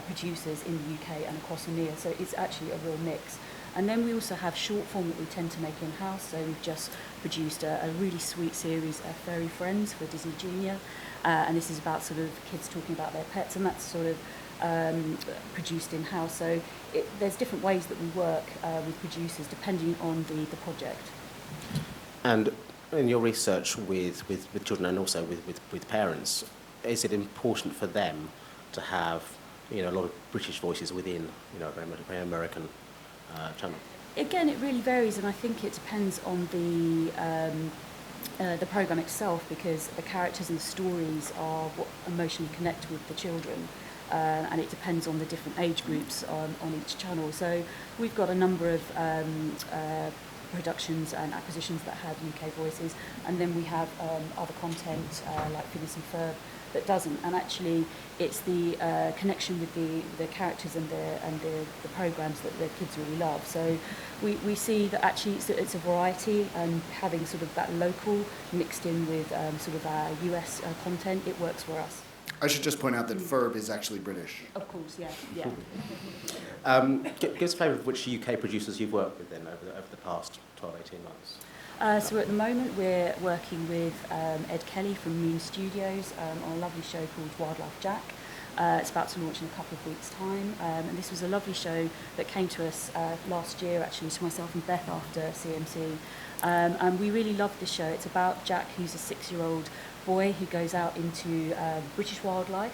producers in the UK and across EMEA. So it's actually a real mix. And then we also have short form that we tend to make in-house. So we've just produced a really sweet series, Furry Friends for Disney Junior. And this is about sort of kids talking about their pets, and that's sort of produced in-house. So there's different ways that we work with producers depending on the project. And in your research with children and also with parents, is it important for them to have a lot of British voices within a very American channel? Again, it really varies, and I think it depends on the programme itself, because the characters and the stories are what emotionally connect with the children. And it depends on the different age groups on each channel. So we've got a number of productions and acquisitions that have UK voices, and then we have other content like Phineas and Ferb that doesn't. And actually, it's the connection with the characters and the programmes that the kids really love. So we see that actually it's a variety, and having sort of that local mixed in with sort of our US content, it works for us. I should just point out that Ferb is actually British. Of course, yeah. Give us a flavour of which UK producers you've worked with then over the past 12, 18 months. So at the moment we're working with Ed Kelly from Moon Studios on a lovely show called Wildlife Jack. It's about to launch in a couple of weeks' time, and this was a lovely show that came to us last year, actually, to myself and Beth after CMC. And we really loved this show. It's about Jack, who's a 6-year-old boy who goes out into British wildlife.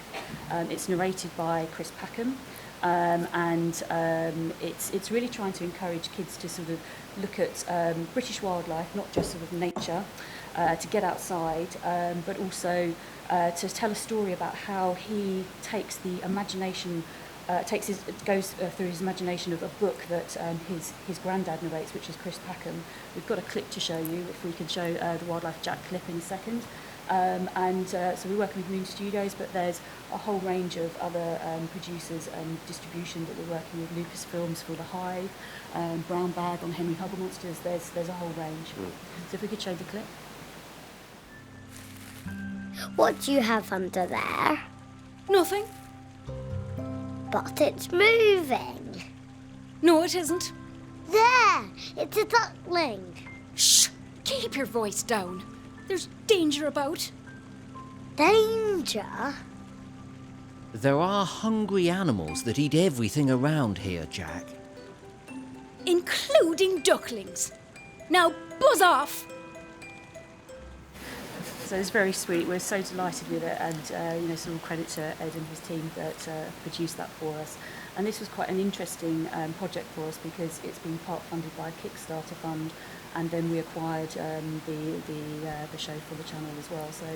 It's narrated by Chris Packham, and it's really trying to encourage kids to sort of look at British wildlife, not just sort of nature, to get outside, but also to tell a story about how he takes the imagination, goes through his imagination of a book that his granddad narrates, which is Chris Packham. We've got a clip to show you, if we can show the Wildlife Jack clip in a second. So we're working with Moon Studios, but there's a whole range of other producers and distribution that we're working with. Lucasfilms for The Hive, Brown Bag on Henry Hubble Monsters. There's a whole range. So if we could show the clip. What do you have under there? Nothing. But it's moving. No, it isn't. There! It's a duckling. Shh! Keep your voice down. There's danger about. Danger? There are hungry animals that eat everything around here, Jack. Including ducklings. Now buzz off! So it's very sweet. We're so delighted with it, and so all credit to Ed and his team that produced that for us. And this was quite an interesting project for us because it's been part funded by a Kickstarter fund, and then we acquired the show for the channel as well. So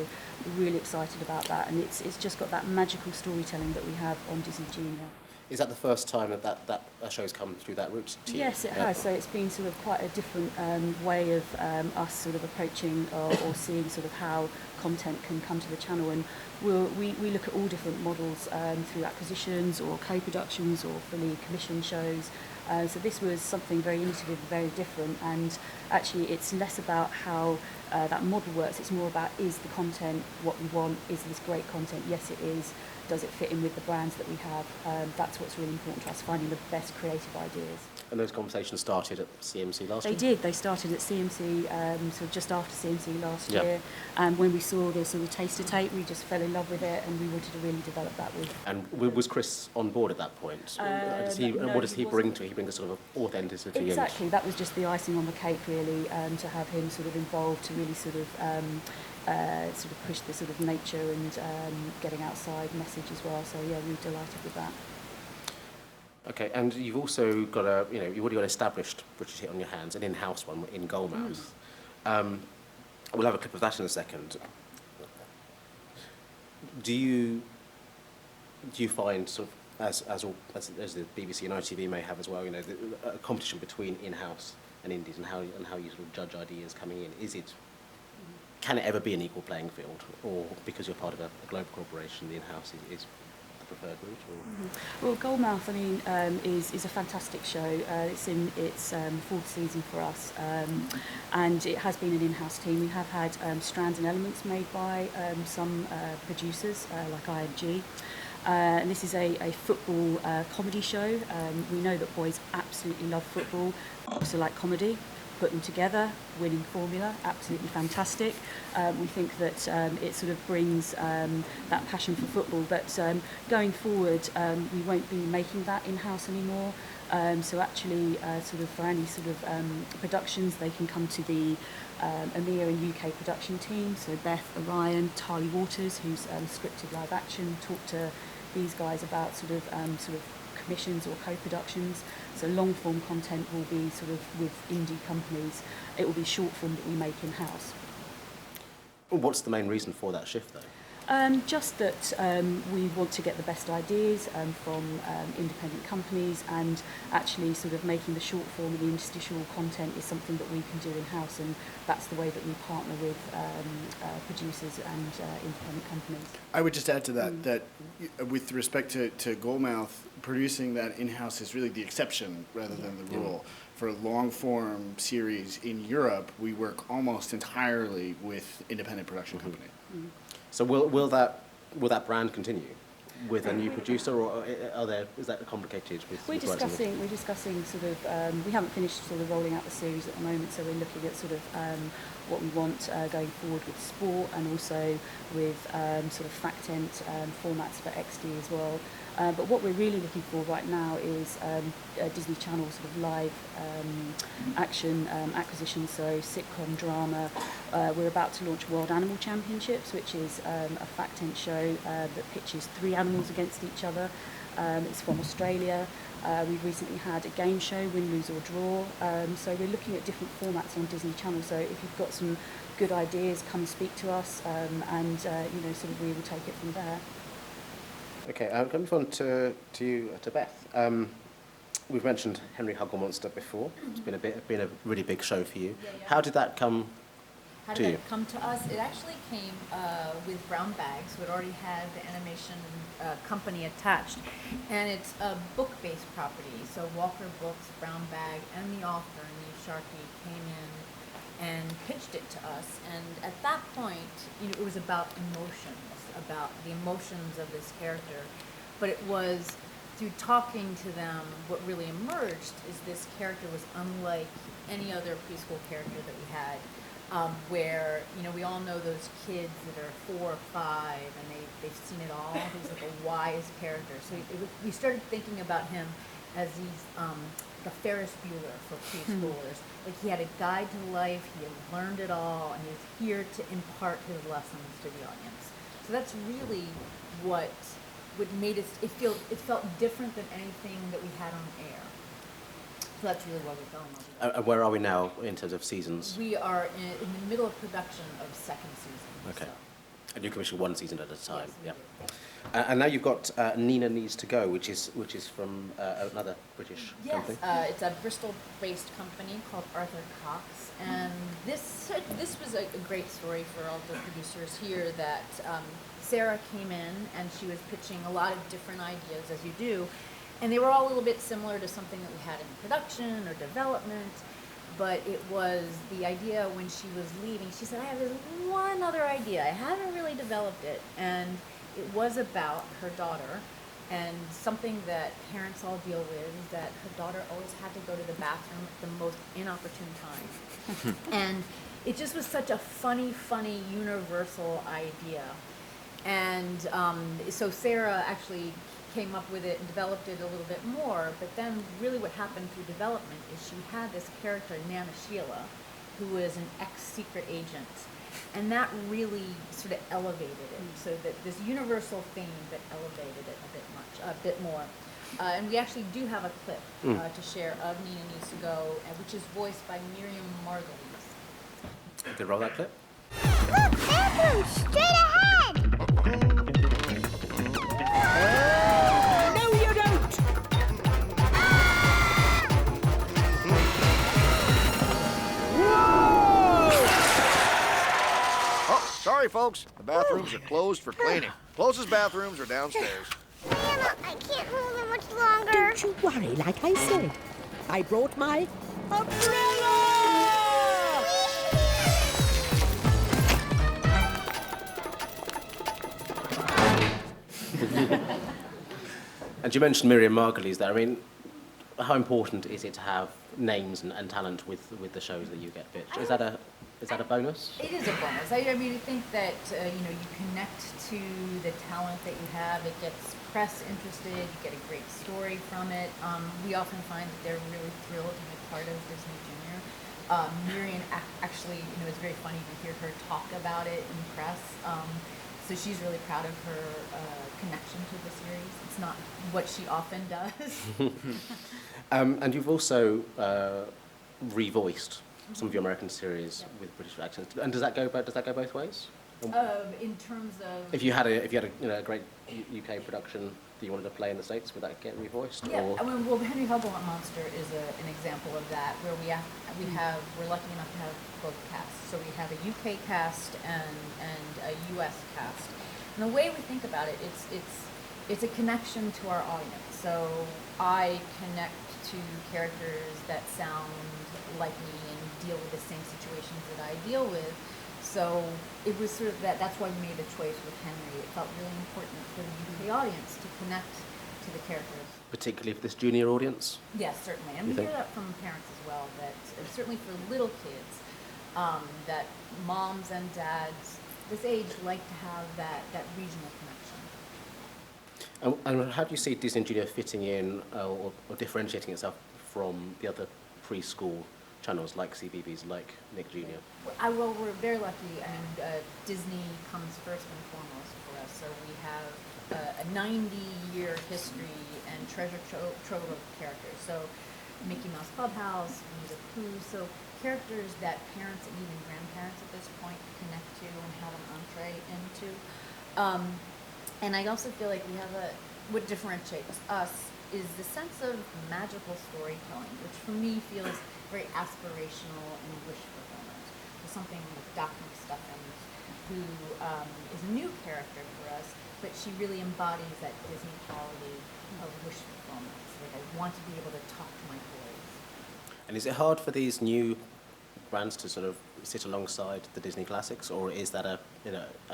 we're really excited about that, and it's just got that magical storytelling that we have on Disney Junior. Is that the first time that show's come through that route to you? Yes, it has. So it's been sort of quite a different way of us sort of approaching or seeing sort of how content can come to the channel. And we look at all different models through acquisitions or co-productions or fully commissioned shows. So this was something very innovative, very different, and actually it's less about how that model works. It's more about, is the content what we want? Is this great content? Yes, it is. does it fit in with the brands that we have? That's what's really important to us, finding the best creative ideas. And those conversations started at CMC last year? They did. They started at CMC, sort of just after CMC last Yep. year. And when we saw the sort of taster tape, we just fell in love with it, and we wanted to really develop that with. And was Chris on board at that point? No, What does he bring wasn't. to it? He brings a sort of authenticity. Exactly. That was just the icing on the cake, really, to have him sort of involved to really sort of push the sort of nature and getting outside message as well. So yeah, we were delighted with that. Okay, and you've also got you've already got an established British hit on your hands, an in-house one in Goalmouth. We'll have a clip of that in a second. Do you find sort of as the BBC and ITV may have as well, a competition between in-house and indies, and how you sort of judge ideas coming in? Can it ever be an equal playing field, or because you're part of a global corporation, the in-house is the preferred route? Or? Well, Goalmouth, I mean, is a fantastic show. It's in its fourth season for us, and it has been an in-house team. We have had strands and elements made by some producers like IMG. And this is a football comedy show. We know that boys absolutely love football, also like comedy. Put them together, winning formula, absolutely fantastic. We think that it sort of brings that passion for football, but going forward we won't be making that in-house anymore. So actually sort of for any sort of productions, they can come to the EMEA and UK production team, so Beth, Orion, Tali Waters, who's scripted live action, talk to these guys about sort of commissions or co-productions. So long form content will be sort of with indie companies. It will be short form that we make in-house. What's the main reason for that shift though? Just that we want to get the best ideas from independent companies, and actually sort of making the short form and the interstitial content is something that we can do in-house, and that's the way that we partner with producers and independent companies. I would just add to that that with respect to Goalmouth, producing that in-house is really the exception rather than the rule. For a long-form series in Europe, we work almost entirely with independent production company. So will that brand continue with a new producer, or is that complicated? We're discussing sort of. We haven't finished sort of rolling out the series at the moment, so we're looking at sort of what we want going forward with sport, and also with sort of fact-ent formats for XD as well. But what we're really looking for right now is Disney Channel sort of live action acquisition, so sitcom, drama. We're about to launch World Animal Championships, which is a fact-ent show that pitches 3 animals against each other. It's from Australia. We've recently had a game show, Win, Lose or Draw. So we're looking at different formats on Disney Channel. So if you've got some good ideas, come speak to us, and sort of we will take it from there. Okay, I'm going to move on to Beth. We've mentioned Henry Huggle Monster before. It's been a really big show for you. Yeah. How did that come How to did you? that come to us? It actually came with Brown Bag, so it already had the animation company attached. And it's a book-based property, so Walker Books, Brown Bag, and the author, Neve Sharkey, came in and pitched it to us. And at that point, it was about emotions, about the emotions of this character. But it was through talking to them, what really emerged is this character was unlike any other preschool character that we had, where, we all know those kids that are 4 or 5 and they've seen it all. He's like a wise character. So we started thinking about him as these, the Ferris Bueller for preschoolers. Like he had a guide to life, he had learned it all, and he was here to impart his lessons to the audience. So that's really what made it felt different than anything that we had on air. So that's really why we fell in love with it. And where are we now in terms of seasons? We are in the middle of production of 2nd season. Okay. So. And you commission 1 season at a time. Yes, yeah. And now you've got Nina Needs to Go, which is from another British company. Yes, it's a Bristol-based company called Arthur Cox, and this was a great story for all the producers here. That Sarah came in and she was pitching a lot of different ideas, as you do, and they were all a little bit similar to something that we had in production or development. But it was the idea when she was leaving, she said, I have this one other idea. I haven't really developed it. And it was about her daughter, and something that parents all deal with is that her daughter always had to go to the bathroom at the most inopportune time. And it just was such a funny, universal idea. And so Sarah actually came up with it and developed it a little bit more, but then really what happened through development is she had this character, Nana Sheila, who was an ex-secret agent. And that really sort of elevated it, so that this universal theme that elevated it a bit more. And we actually do have a clip to share of Nina Needs to Go, which is voiced by Miriam Margolyes. You could roll that clip. Look, bathroom, straight ahead! No, you don't! Oh, sorry, folks. The bathrooms are closed for cleaning. Closest bathrooms are downstairs. Nana, I can't hold it much longer. Don't you worry, like I said. I brought my umbrella! And you mentioned Miriam Margolyes there. I mean, how important is it to have names and talent with the shows that you get pitched? Is that a bonus? It is a bonus. I mean, I think that you connect to the talent that you have. It gets press interested. You get a great story from it. We often find that they're really thrilled to be part of Disney Junior. Miriam actually, it's very funny to hear her talk about it in press. So she's really proud of her connection to the series. It's not what she often does. And you've also revoiced some of your American series with British accents. And does that go both ways? In terms of If you had a great UK production that you wanted to play in the States, would that get revoiced? Yeah, Or? I mean, well, the Henry Hellbolt Monster is an example of that, where we're lucky enough to have both casts. So we have a UK cast and a US cast. And the way we think about it, it's a connection to our audience. So I connect to characters that sound like me and deal with the same situations that I deal with. So it was sort of that's why we made the choice with Henry. It felt really important for the UK audience to connect to the characters. Particularly for this junior audience? Yes, certainly. And we hear that from parents as well, that certainly for little kids, that moms and dads this age like to have that regional connection. And how do you see Disney Junior fitting in or differentiating itself from the other preschool channels like CBeebies, like Nick Jr.? Well, we're very lucky. I mean, Disney comes first and foremost for us. So we have a 90-year history and treasure trove of characters. So Mickey Mouse Clubhouse, Winnie the Pooh. So characters that parents and even grandparents at this point connect to and have an entree into. And I also feel like we have what differentiates us is the sense of magical storytelling, which for me feels very aspirational and wish fulfillment. There's something with Doc McStuffins, who is a new character for us, but she really embodies that Disney quality of wish fulfillment. So like, I want to be able to talk to my boys. And is it hard for these new brands to sort of sit alongside the Disney classics, or is that a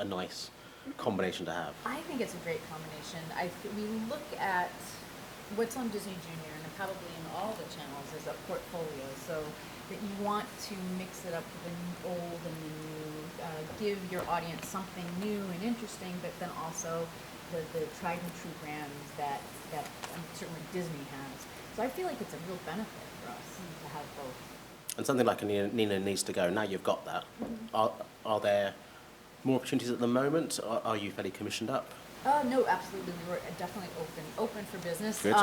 nice combination to have? I think it's a great combination. We look at what's on Disney Junior and probably in all the channels as a portfolio, so that you want to mix it up with the old and the new, give your audience something new and interesting, but then also the tried and true brands that certainly Disney has. So I feel like it's a real benefit for us to have both. And something like a Nina Needs to Go, now you've got that. Are there more opportunities at the moment? Are you fairly commissioned up? No, absolutely. We were definitely open for business. Good.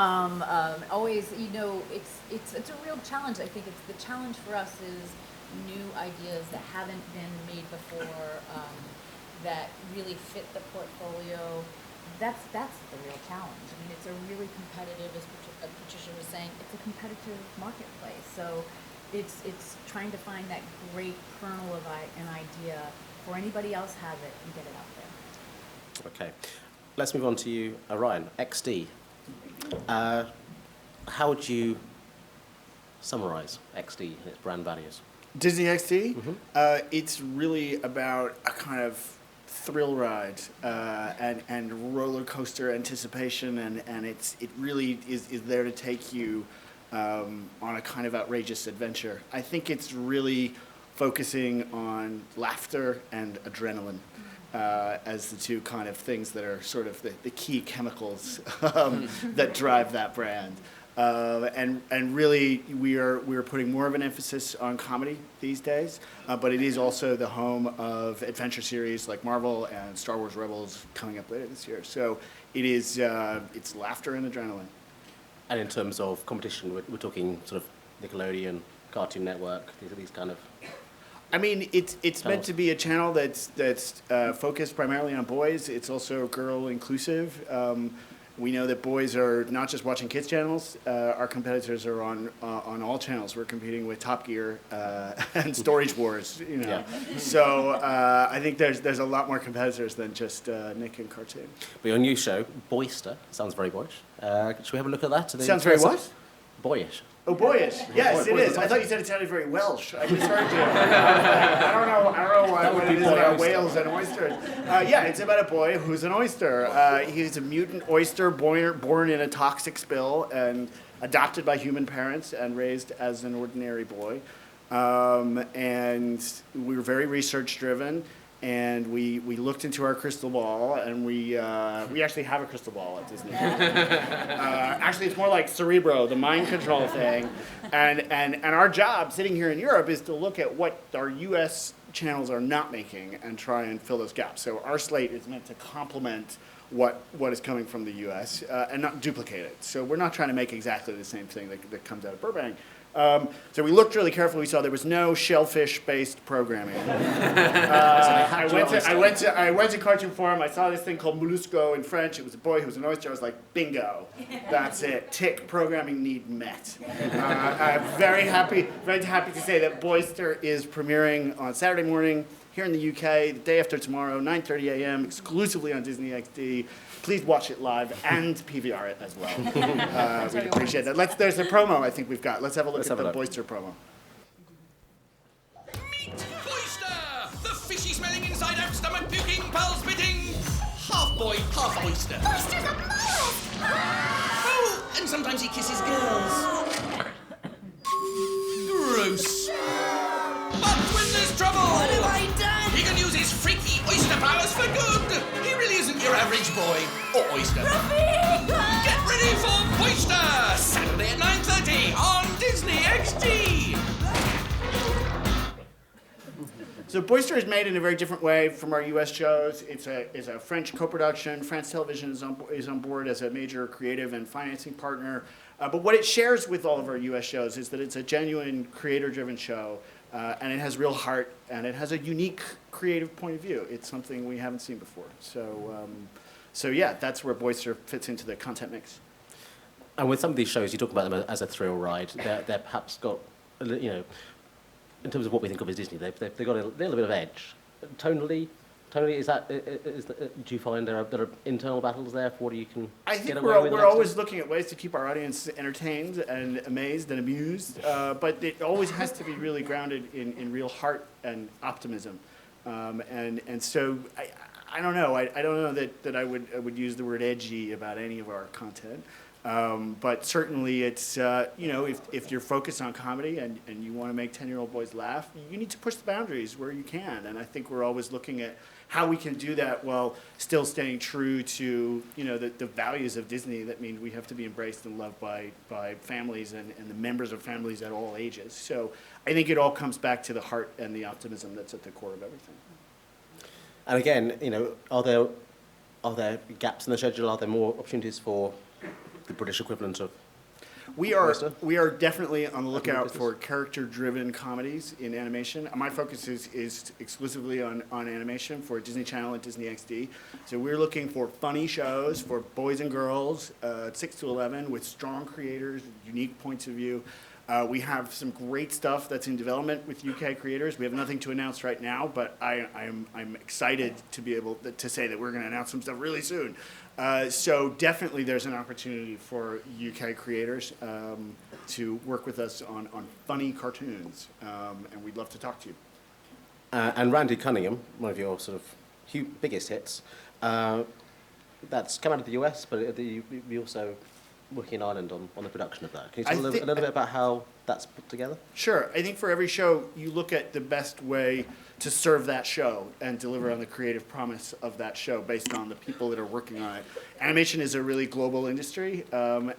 Always, it's a real challenge. I think it's the challenge for us is new ideas that haven't been made before, that really fit the portfolio. That's the real challenge. I mean, it's a really competitive, as Patricia was saying, it's a competitive marketplace. So it's trying to find that great kernel of an idea before anybody else has it and get it out there. Okay. Let's move on to you, Ryan. XD. How would you summarize XD and its brand values? Disney XD? It's really about a kind of thrill ride and roller coaster anticipation, and it really is there to take you on a kind of outrageous adventure. I think it's really focusing on laughter and adrenaline as the two kind of things that are sort of the key chemicals that drive that brand. And really, we're putting more of an emphasis on comedy these days, but it is also the home of adventure series like Marvel and Star Wars Rebels coming up later this year. So it is it's laughter and adrenaline. And in terms of competition, we're talking sort of Nickelodeon, Cartoon Network, these kind of. I mean, it's meant to be a channel that's focused primarily on boys. It's also girl inclusive. We know that boys are not just watching kids channels. Our competitors are on all channels. We're competing with Top Gear and Storage Wars. You know, yeah. So I think there's a lot more competitors than just Nick and Cartoon. But your new show, Boyster, sounds very boyish. Should we have a look at that? Sounds very what? Boyish. Oh, boyish. Yes, it is. I thought you said it sounded very Welsh. I misheard you. I don't know what it is about whales and oysters. Yeah, it's about a boy who's an oyster. He's a mutant oyster born in a toxic spill and adopted by human parents and raised as an ordinary boy. And we were very research driven. And we looked into our crystal ball, and we actually have a crystal ball at Disney. Actually, it's more like Cerebro, the mind control thing. And our job, sitting here in Europe, is to look at what our U.S. channels are not making and try and fill those gaps. So our slate is meant to complement what is coming from the U.S. And not duplicate it. So we're not trying to make exactly the same thing that comes out of Burbank. So we looked really carefully. We saw there was no shellfish-based programming. I went to Cartoon Forum. I saw this thing called Mollusco in French. It was a boy who was an oyster. I was like, bingo, that's it. Tick, programming need met. I'm very happy to say that Boyster is premiering on Saturday morning here in the UK, the day after tomorrow, 9:30 a.m., exclusively on Disney XD. Please watch it live and PVR it as well. We'd appreciate that. There's a promo I think we've got. Let's have a look at the Boyster promo. Meet Boyster! The fishy-smelling, inside-out, stomach-puking, pearl-spitting, half-boy, half-oyster. Boyster's a mollusk! Oh, and sometimes he kisses girls. Gross. But when there's trouble... What have I done? He can use his freaky oyster powers for good. He really isn't your average boy or oyster. Get ready for Boyster! Saturday at 9:30 on Disney XD. So Boyster is made in a very different way from our U.S. shows. It's a French co-production. France Television is on board as a major creative and financing partner. But what it shares with all of our U.S. shows is that it's a genuine creator-driven show. And it has real heart, and it has a unique creative point of view. It's something we haven't seen before. So yeah, that's where Boyster fits into the content mix. And with some of these shows, you talk about them as a thrill ride. They're perhaps got, you know, in terms of what we think of as Disney, they've got a little bit of edge. Tonally, is that, do you find there are internal battles there for what you can I think get away with? We're always looking at ways to keep our audience entertained and amazed and amused, but it always has to be really grounded in real heart and optimism. And so I don't know. I don't know that I would use the word edgy about any of our content. But certainly it's, you know, if you're focused on comedy and you want to make 10-year-old boys laugh, you need to push the boundaries where you can. And I think we're always looking at how we can do that while still staying true to, you know, the values of Disney. That means we have to be embraced and loved by families and the members of families at all ages. So I think it all comes back to the heart and the optimism that's at the core of everything. And again, you know, are there gaps in the schedule? Are there more opportunities for the British equivalent of We are definitely on the lookout for character-driven comedies in animation. My focus is exclusively on animation for Disney Channel and Disney XD. So we're looking for funny shows for boys and girls, 6 to 11, with strong creators, unique points of view. We have some great stuff that's in development with UK creators. We have nothing to announce right now, but I'm excited to be able to say that we're going to announce some stuff really soon. So definitely there's an opportunity for UK creators to work with us on funny cartoons, and we'd love to talk to you. And Randy Cunningham, one of your sort of biggest hits. That's come out of the US, but we also working in Ireland on the production of that. Can you tell a little bit about how that's put together? Sure. I think for every show, you look at the best way to serve that show and deliver on the creative promise of that show based on the people that are working on it. Animation is a really global industry, and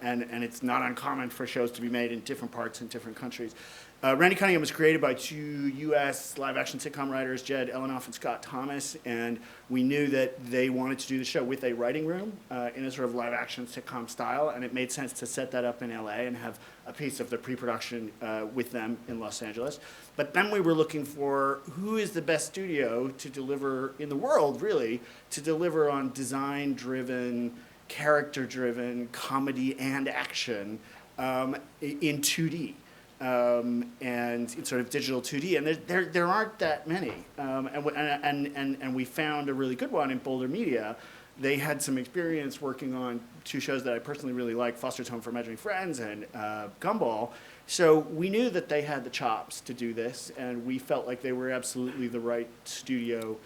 it's not uncommon for shows to be made in different parts in different countries. Randy Cunningham was created by two U.S. live-action sitcom writers, Jed Elenoff and Scott Thomas, and we knew that they wanted to do the show with a writing room in a sort of live-action sitcom style, and it made sense to set that up in L.A. and have a piece of the pre-production with them in Los Angeles. But then we were looking for who is the best studio to deliver in the world, really, to deliver on design-driven, character-driven comedy and action in 2D. And it's sort of digital 2D, and there aren't that many. And we found a really good one in Boulder Media. They had some experience working on two shows that I personally really like, Foster's Home for Imaginary Friends and Gumball. So we knew that they had the chops to do this, and we felt like they were absolutely the right studio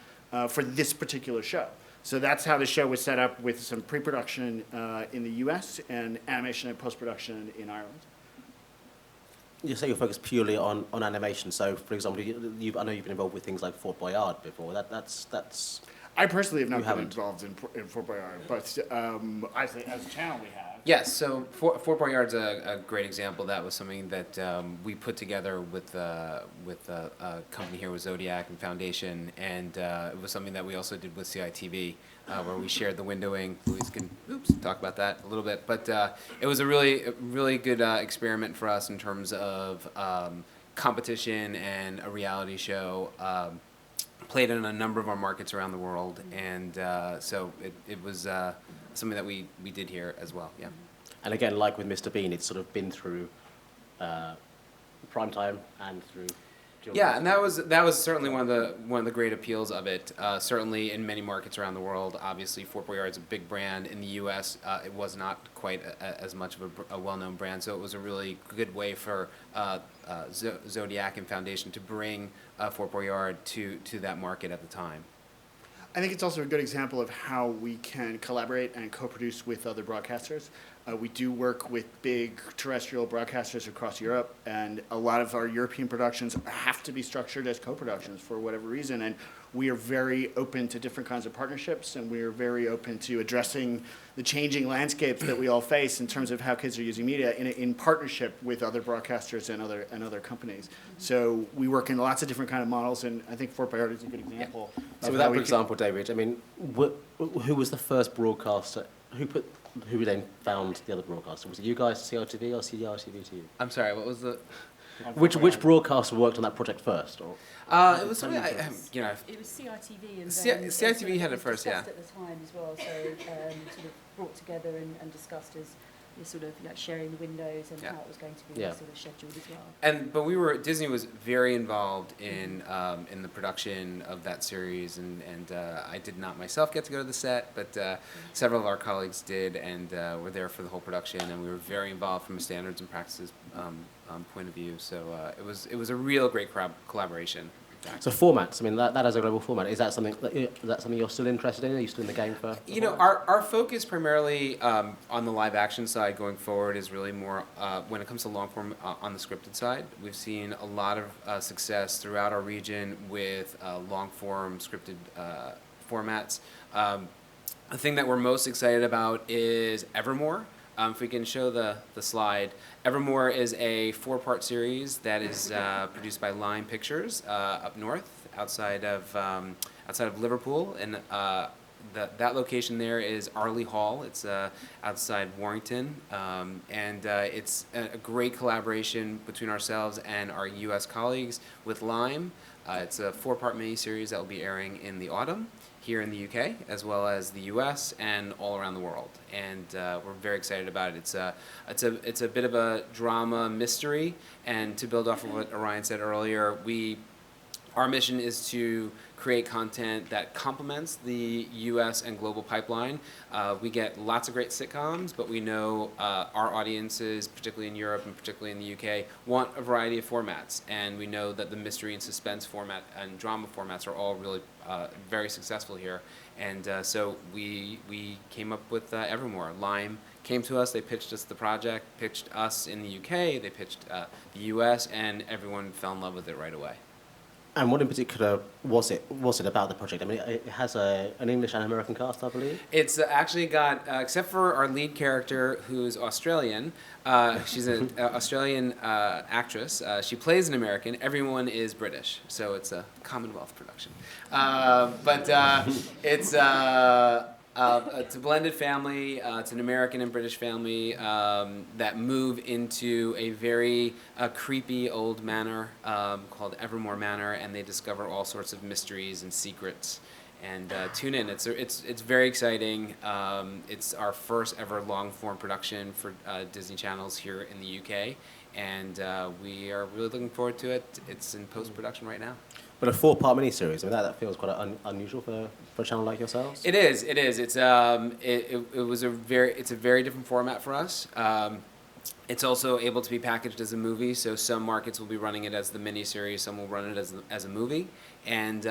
for this particular show. So that's how the show was set up, with some pre-production in the US and animation and post-production in Ireland. You say you're focused purely on animation. So, for example, I know you've been involved with things like Fort Boyard before. That's. I personally have not been involved in Fort Boyard, but as a channel we have. Yes, so Fort Boyard's a great example. That was something that we put together with a company here with Zodiac and Foundation, and it was something that we also did with CITV, where we shared the windowing. Louise can talk about that a little bit, but it was a really good experiment for us in terms of competition and a reality show. Played in a number of our markets around the world, and so it was something that we did here as well. Yeah. And again, like with Mr. Bean, it's sort of been through primetime and through. Yeah, and that was certainly one of the great appeals of it. Certainly in many markets around the world. Obviously, Fort Boyard's a big brand. In the U.S., it was not quite as much of a well-known brand, so it was a really good way for Zodiac and Foundation to bring Fort Boyard to that market at the time. I think it's also a good example of how we can collaborate and co-produce with other broadcasters. We do work with big terrestrial broadcasters across Europe, and a lot of our European productions have to be structured as co-productions for whatever reason, and we are very open to different kinds of partnerships, and we are very open to addressing the changing landscapes that we all face in terms of how kids are using media in partnership with other broadcasters and other companies. So we work in lots of different kind of models, and I think Fort Boyard is a good example. So with that, for example, David, I mean, who was the first broadcaster? Who then found the other broadcaster? Was it you guys, CRTV, or CRTV2? I'm sorry, what was the... Which broadcaster worked on that project first? Or it was something It was CITV, and CITV had it first, yeah. At the time as well, so sort of brought together and discussed as sort of like sharing the windows and how it was going to be sort of scheduled as well. But Disney was very involved in the production of that series, and I did not myself get to go to the set, but several of our colleagues did, and were there for the whole production, and we were very involved from a standards and practices point of view. So it was a real great collaboration. So formats, I mean, that as a global format, is that something you're still interested in? Are you still in the game for? Our focus primarily on the live action side going forward is really more when it comes to long form on the scripted side. We've seen a lot of success throughout our region with long form scripted formats. The thing that we're most excited about is Evermore. If we can show the slide, Evermore is a 4-part series that is produced by Lime Pictures up north, outside of Liverpool, and that location there is Arley Hall. It's outside Warrington, and it's a great collaboration between ourselves and our U.S. colleagues with Lime. It's a 4-part miniseries that will be airing in the autumn here in the UK, as well as the US and all around the world, and we're very excited about it. It's a bit of a drama mystery, and to build off of what Orion said earlier, we Our mission is to create content that complements the U.S. and global pipeline. We get lots of great sitcoms, but we know our audiences, particularly in Europe and particularly in the UK, want a variety of formats. And we know that the mystery and suspense format and drama formats are all really very successful here. And so we came up with Evermore. Lime came to us, they pitched us the project, pitched us in the UK, they pitched the US, and everyone fell in love with it right away. And what in particular was it about the project? I mean, it has an English and American cast, I believe. It's actually got, except for our lead character, who's Australian. She's an Australian actress. She plays an American. Everyone is British, so it's a Commonwealth production. But it's a blended family. It's an American and British family that move into a very creepy old manor called Evermore Manor, and they discover all sorts of mysteries and secrets. And tune in. It's very exciting. It's our first ever long form production for Disney Channels here in the UK, and we are really looking forward to it. It's in post production right now. But a 4-part miniseries, I mean, that feels quite unusual for a channel like yourselves. It is. It's a very different format for us. It's also able to be packaged as a movie, so some markets will be running it as the miniseries, some will run it as a movie, and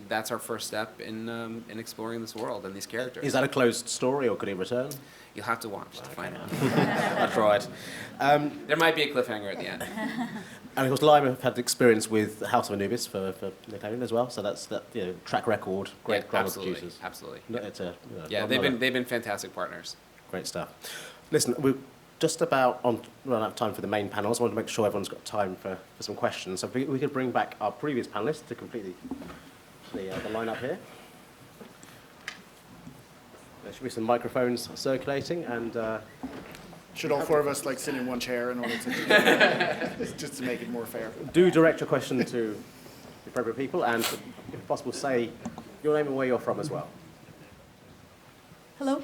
that's our first step in exploring this world and these characters. Is that a closed story, or could it return? You'll have to watch to find out. I tried. There might be a cliffhanger at the end. And of course, Lime have had experience with House of Anubis for Nickelodeon as well, so that's track record, great drama producers. Absolutely. They've been fantastic partners. Great stuff. Listen, we're just about run out of time for the main panels. I want to make sure everyone's got time for some questions. So if we could bring back our previous panelists to complete the lineup here. There should be some microphones circulating, and should all four of us sit in one chair in order to just to make it more fair? Do direct your question to the appropriate people, and if possible, say your name and where you're from as well. Hello,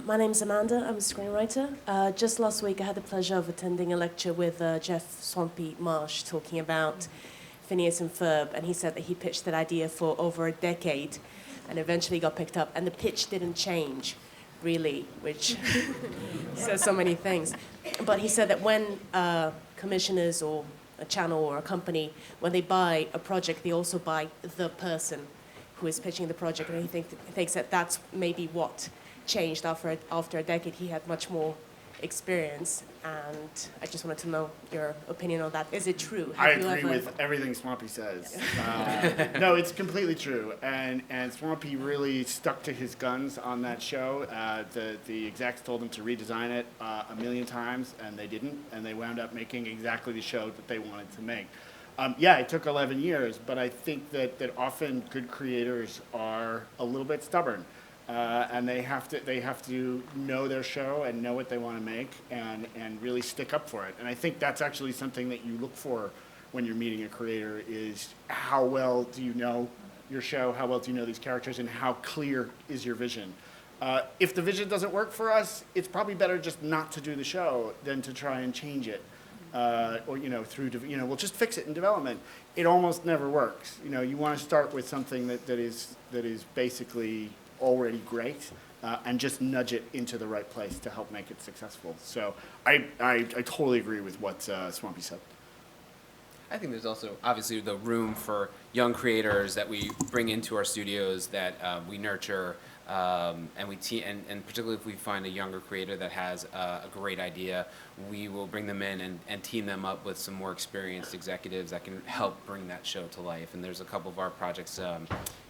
my name's Amanda. I'm a screenwriter. Just last week, I had the pleasure of attending a lecture with Jeff Swampy Marsh talking about Phineas and Ferb, and he said that he pitched that idea for over a decade, and eventually got picked up, and the pitch didn't change, really, which says so many things. But he said that when commissioners or a channel or a company, when they buy a project, they also buy the person who is pitching the project, and he thinks that that's maybe what changed after a decade. He had much more experience, and I just wanted to know your opinion on that. Is it true? I agree with everything Swampy says. No, it's completely true, and Swampy really stuck to his guns on that show. The execs told him to redesign it a million times, and they didn't, and they wound up making exactly the show that they wanted to make. It took 11 years, but I think that often good creators are a little bit stubborn. And they have to know their show and know what they want to make and really stick up for it. And I think that's actually something that you look for when you're meeting a creator is how well do you know your show, how well do you know these characters, and how clear is your vision. If the vision doesn't work for us, it's probably better just not to do the show than to try and change it. We'll just fix it in development. It almost never works. You want to start with something that is basically already great, and just nudge it into the right place to help make it successful. So I totally agree with what Swampy said. I think there's also obviously the room for young creators that we bring into our studios that we nurture, and particularly if we find a younger creator that has a great idea, we will bring them in and team them up with some more experienced executives that can help bring that show to life. And there's a couple of our projects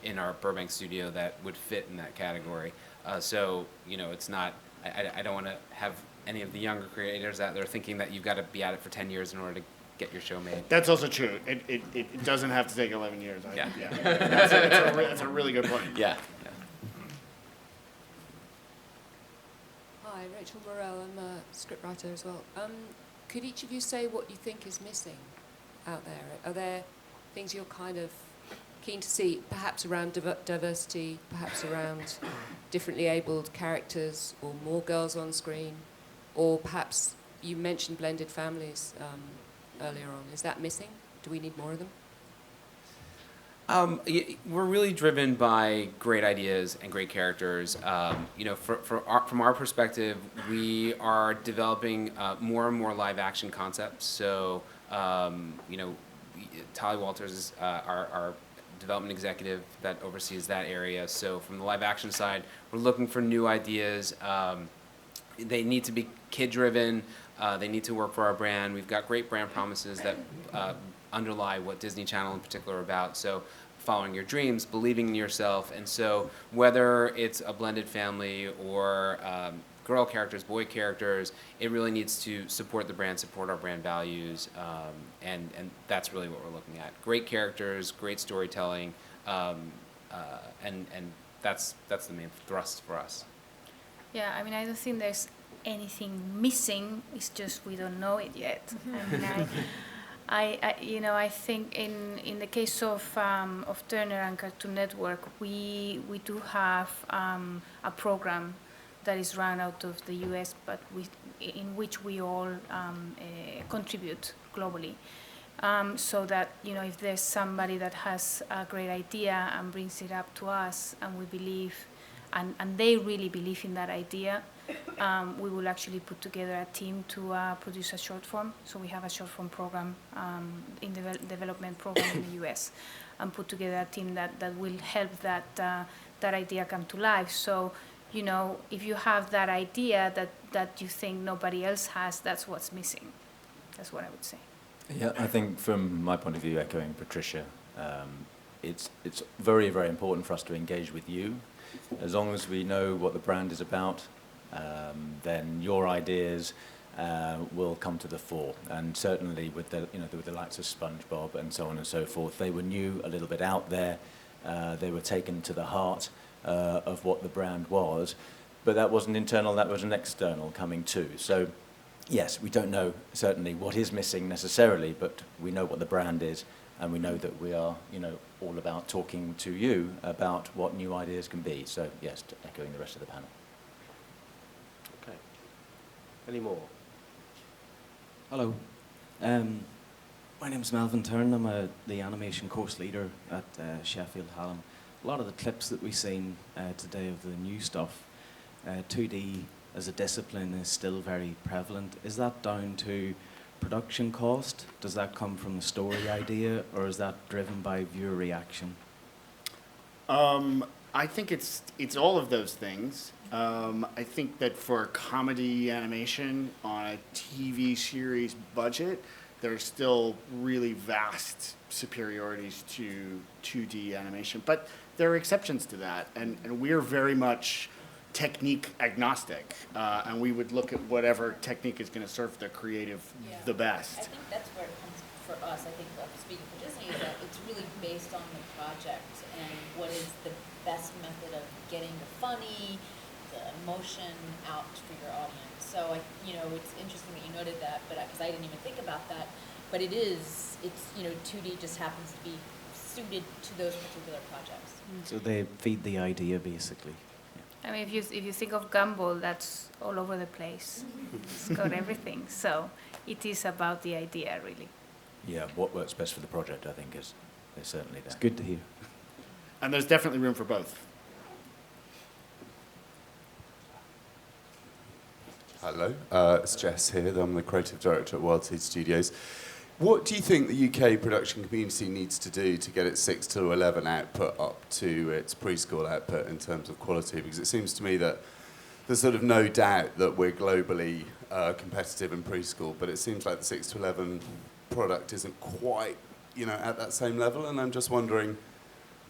in our Burbank studio that would fit in that category. It's not, I don't want to have any of the younger creators out there thinking that you've got to be at it for 10 years in order to get your show made. That's also true. It doesn't have to take 11 years. Yeah. That's a really good point. Yeah. Hi, Rachel Morell. I'm a scriptwriter as well. Could each of you say what you think is missing out there? Are there things you're kind of keen to see, perhaps around diversity, perhaps around differently abled characters, or more girls on screen, or perhaps you mentioned blended families earlier on. Is that missing? Do we need more of them? We're really driven by great ideas and great characters. From our perspective, we are developing more and more live action concepts. So, Tali Walters is our development executive that oversees that area. So from the live action side, we're looking for new ideas. They need to be kid-driven. They need to work for our brand. We've got great brand promises that underlie what Disney Channel in particular are about. So following your dreams, believing in yourself. And so whether it's a blended family or girl characters, boy characters, it really needs to support the brand, support our brand values. And that's really what we're looking at. Great characters, great storytelling, and that's the main thrust for us. Yeah, I mean, I don't think there's anything missing. It's just we don't know it yet. I mean, I think in the case of Turner and Cartoon Network, we do have a program that is run out of the U.S., but in which we all contribute globally. So that if there's somebody that has a great idea and brings it up to us, and we believe. And they really believe in that idea, we will actually put together a team to produce a short form. So we have a short form program in the development program in the US, and put together a team that will help that idea come to life. So, if you have that idea that you think nobody else has, that's what's missing. That's what I would say. Yeah, I think from my point of view, echoing Patricia, it's very, very important for us to engage with you. As long as we know what the brand is about, then your ideas will come to the fore. And certainly with the likes of SpongeBob and so on and so forth, they were new, a little bit out there. They were taken to the heart of what the brand was. But that wasn't internal, that was an external coming too. So yes, we don't know certainly what is missing necessarily, but we know what the brand is. And we know that we are, all about talking to you about what new ideas can be. So, yes, echoing the rest of the panel. Okay. Any more? Hello. My name's Melvin Tyrne. I'm the animation course leader at Sheffield Hallam. A lot of the clips that we've seen today of the new stuff, 2D as a discipline is still very prevalent. Is that down to production cost? Does that come from the story idea, or is that driven by viewer reaction? I think it's all of those things. I think that for comedy animation on a TV series budget, there's still really vast superiorities to 2D animation. But there are exceptions to that, and we're very much technique agnostic, and we would look at whatever technique is going to serve the creative the best. I think that's where it comes for us. I think, speaking for Disney, is that it's really based on the project and what is the best method of getting the funny, the emotion out for your audience. So, it's interesting that you noted that, but because I didn't even think about that, but it's 2D just happens to be suited to those particular projects. So they feed the idea, basically. I mean, if you think of Gumball, that's all over the place. It's got everything. So it is about the idea, really. Yeah, what works best for the project, I think, is certainly there. It's good to hear. And there's definitely room for both. Hello, it's Jess here. I'm the creative director at Wild Seed Studios. What do you think the UK production community needs to do to get its 6 to 11 output up to its preschool output in terms of quality? Because it seems to me that there's sort of no doubt that we're globally competitive in preschool, but it seems like the 6 to 11 product isn't quite, at that same level. And I'm just wondering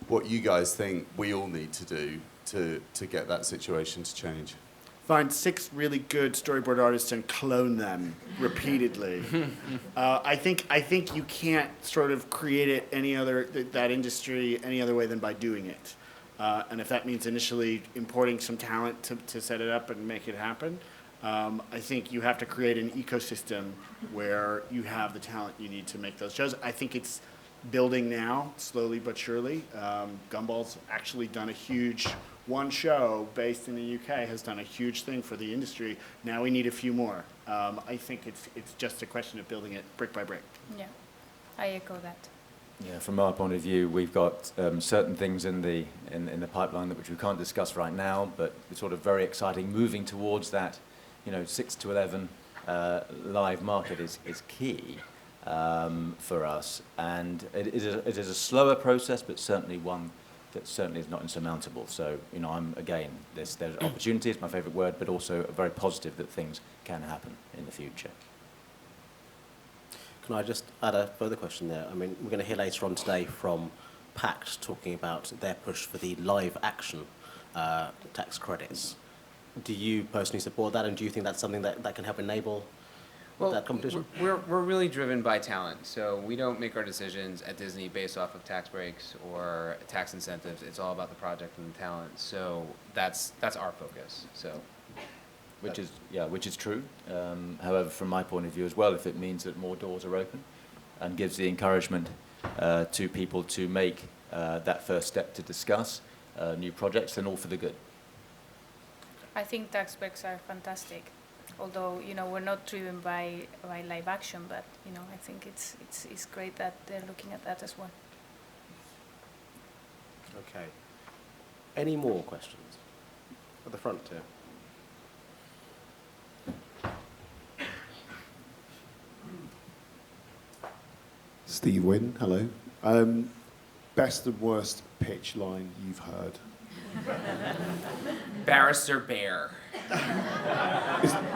what you guys think we all need to do to get that situation to change. Find 6 really good storyboard artists and clone them repeatedly. I think you can't sort of create it that industry any other way than by doing it. And if that means initially importing some talent to set it up and make it happen, I think you have to create an ecosystem where you have the talent you need to make those shows. I think it's building now, slowly but surely. Gumball's actually done a huge one show based in the UK has done a huge thing for the industry. Now we need a few more. I think it's just a question of building it brick by brick. Yeah, I echo that. Yeah, from our point of view, we've got certain things in the pipeline which we can't discuss right now, but it's sort of very exciting. Moving towards that, 6 to 11 live market is key for us, and it is a slower process, but certainly one that certainly is not insurmountable. So, there's opportunity, it's my favourite word, but also very positive that things can happen in the future. Can I just add a further question there? I mean, we're going to hear later on today from PACT talking about their push for the live action tax credits. Do you personally support that, and do you think that's something that can help enable that competition? We're really driven by talent, so we don't make our decisions at Disney based off of tax breaks or tax incentives. It's all about the project and the talent. So that's our focus. So. Which is true. However, from my point of view as well, if it means that more doors are open and gives the encouragement to people to make that first step to discuss new projects, then all for the good. I think tax breaks are fantastic. Although, we're not driven by live action, but, I think it's great that they're looking at that as well. Okay. Any more questions? At the front here. Steve Wynn, hello. Best and worst pitch line you've heard? Barrister Bear.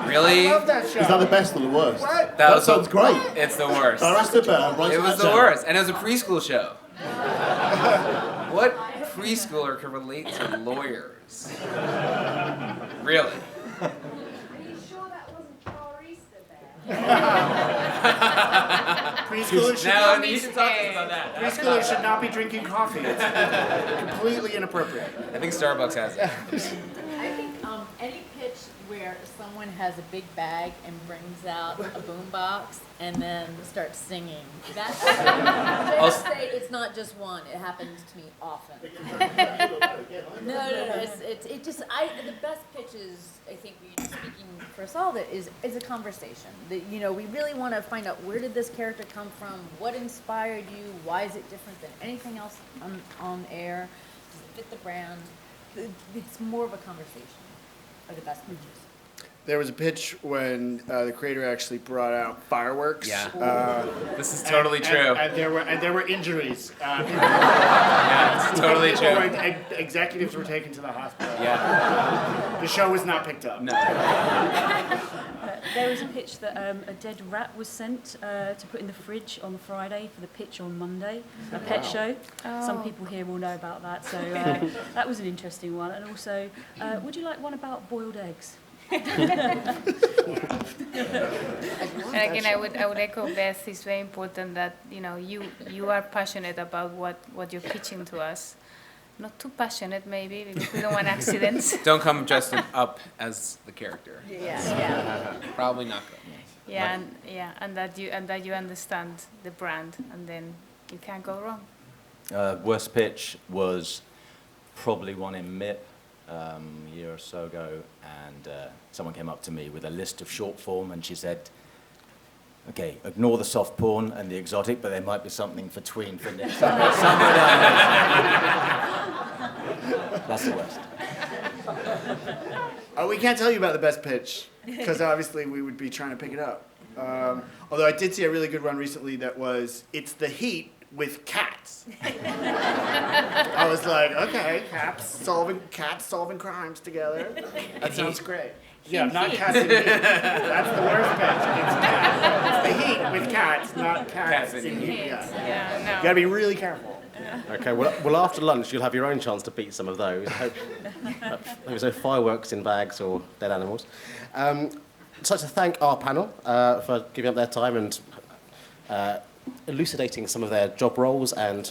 Really? I love that show. Is that the best or the worst? What? That sounds great. It's the worst. Barrister Bear, write It was that the down. worst, and it was a preschool show. What preschooler can relate to lawyers? Really? Preschoolers should Now, not be you should talk to us about that. Preschoolers should not be drinking coffee. It's completely inappropriate. I think Starbucks has it. I think any pitch where someone has a big bag and brings out a boombox and then starts singing. That's just say it's not just one. It happens to me often. No. It just the best pitches, I think, speaking for us all, that is a conversation. That we really want to find out, where did this character come from? What inspired you? Why is it different than anything else on air? Does it fit the brand? It's more of a conversation. Are the best pitches. There was a pitch when the creator actually brought out fireworks. Yeah. This is totally true. And there were injuries. Yeah, it's totally true. Executives were taken to the hospital. Yeah. The show was not picked up. No. There was a pitch that a dead rat was sent to put in the fridge on Friday for the pitch on Monday, a pet show. Oh. Some people here will know about that, so that was an interesting one. And also, would you like one about boiled eggs? And again, I would echo Beth. It's very important that you are passionate about what you're pitching to us. Not too passionate, maybe, because we don't want accidents. Don't come dressed up as the character. Yeah. Probably not good. And that you understand the brand, and then you can't go wrong. Worst pitch was probably one in MIP a year or so ago, and someone came up to me with a list of short form, and she said, okay, ignore the soft porn and the exotic, but there might be something for tween for next somewhere down there. That's the worst. We can't tell you about the best pitch, because obviously we would be trying to pick it up. Although I did see a really good one recently that was, it's the heat with cats. I was like, okay, cats solving crimes together. That sounds great. Yeah, not cats in heat. That's the worst pitch. It's cats. It's the heat with cats, not cats in heat. Yeah, no. You gotta be really careful. Okay, well, after lunch, you'll have your own chance to beat some of those. Hope there's no fireworks in bags or dead animals. So to thank our panel for giving up their time and elucidating some of their job roles and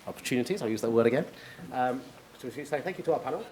opportunities. I'll use that word again. So we say thank you to our panel.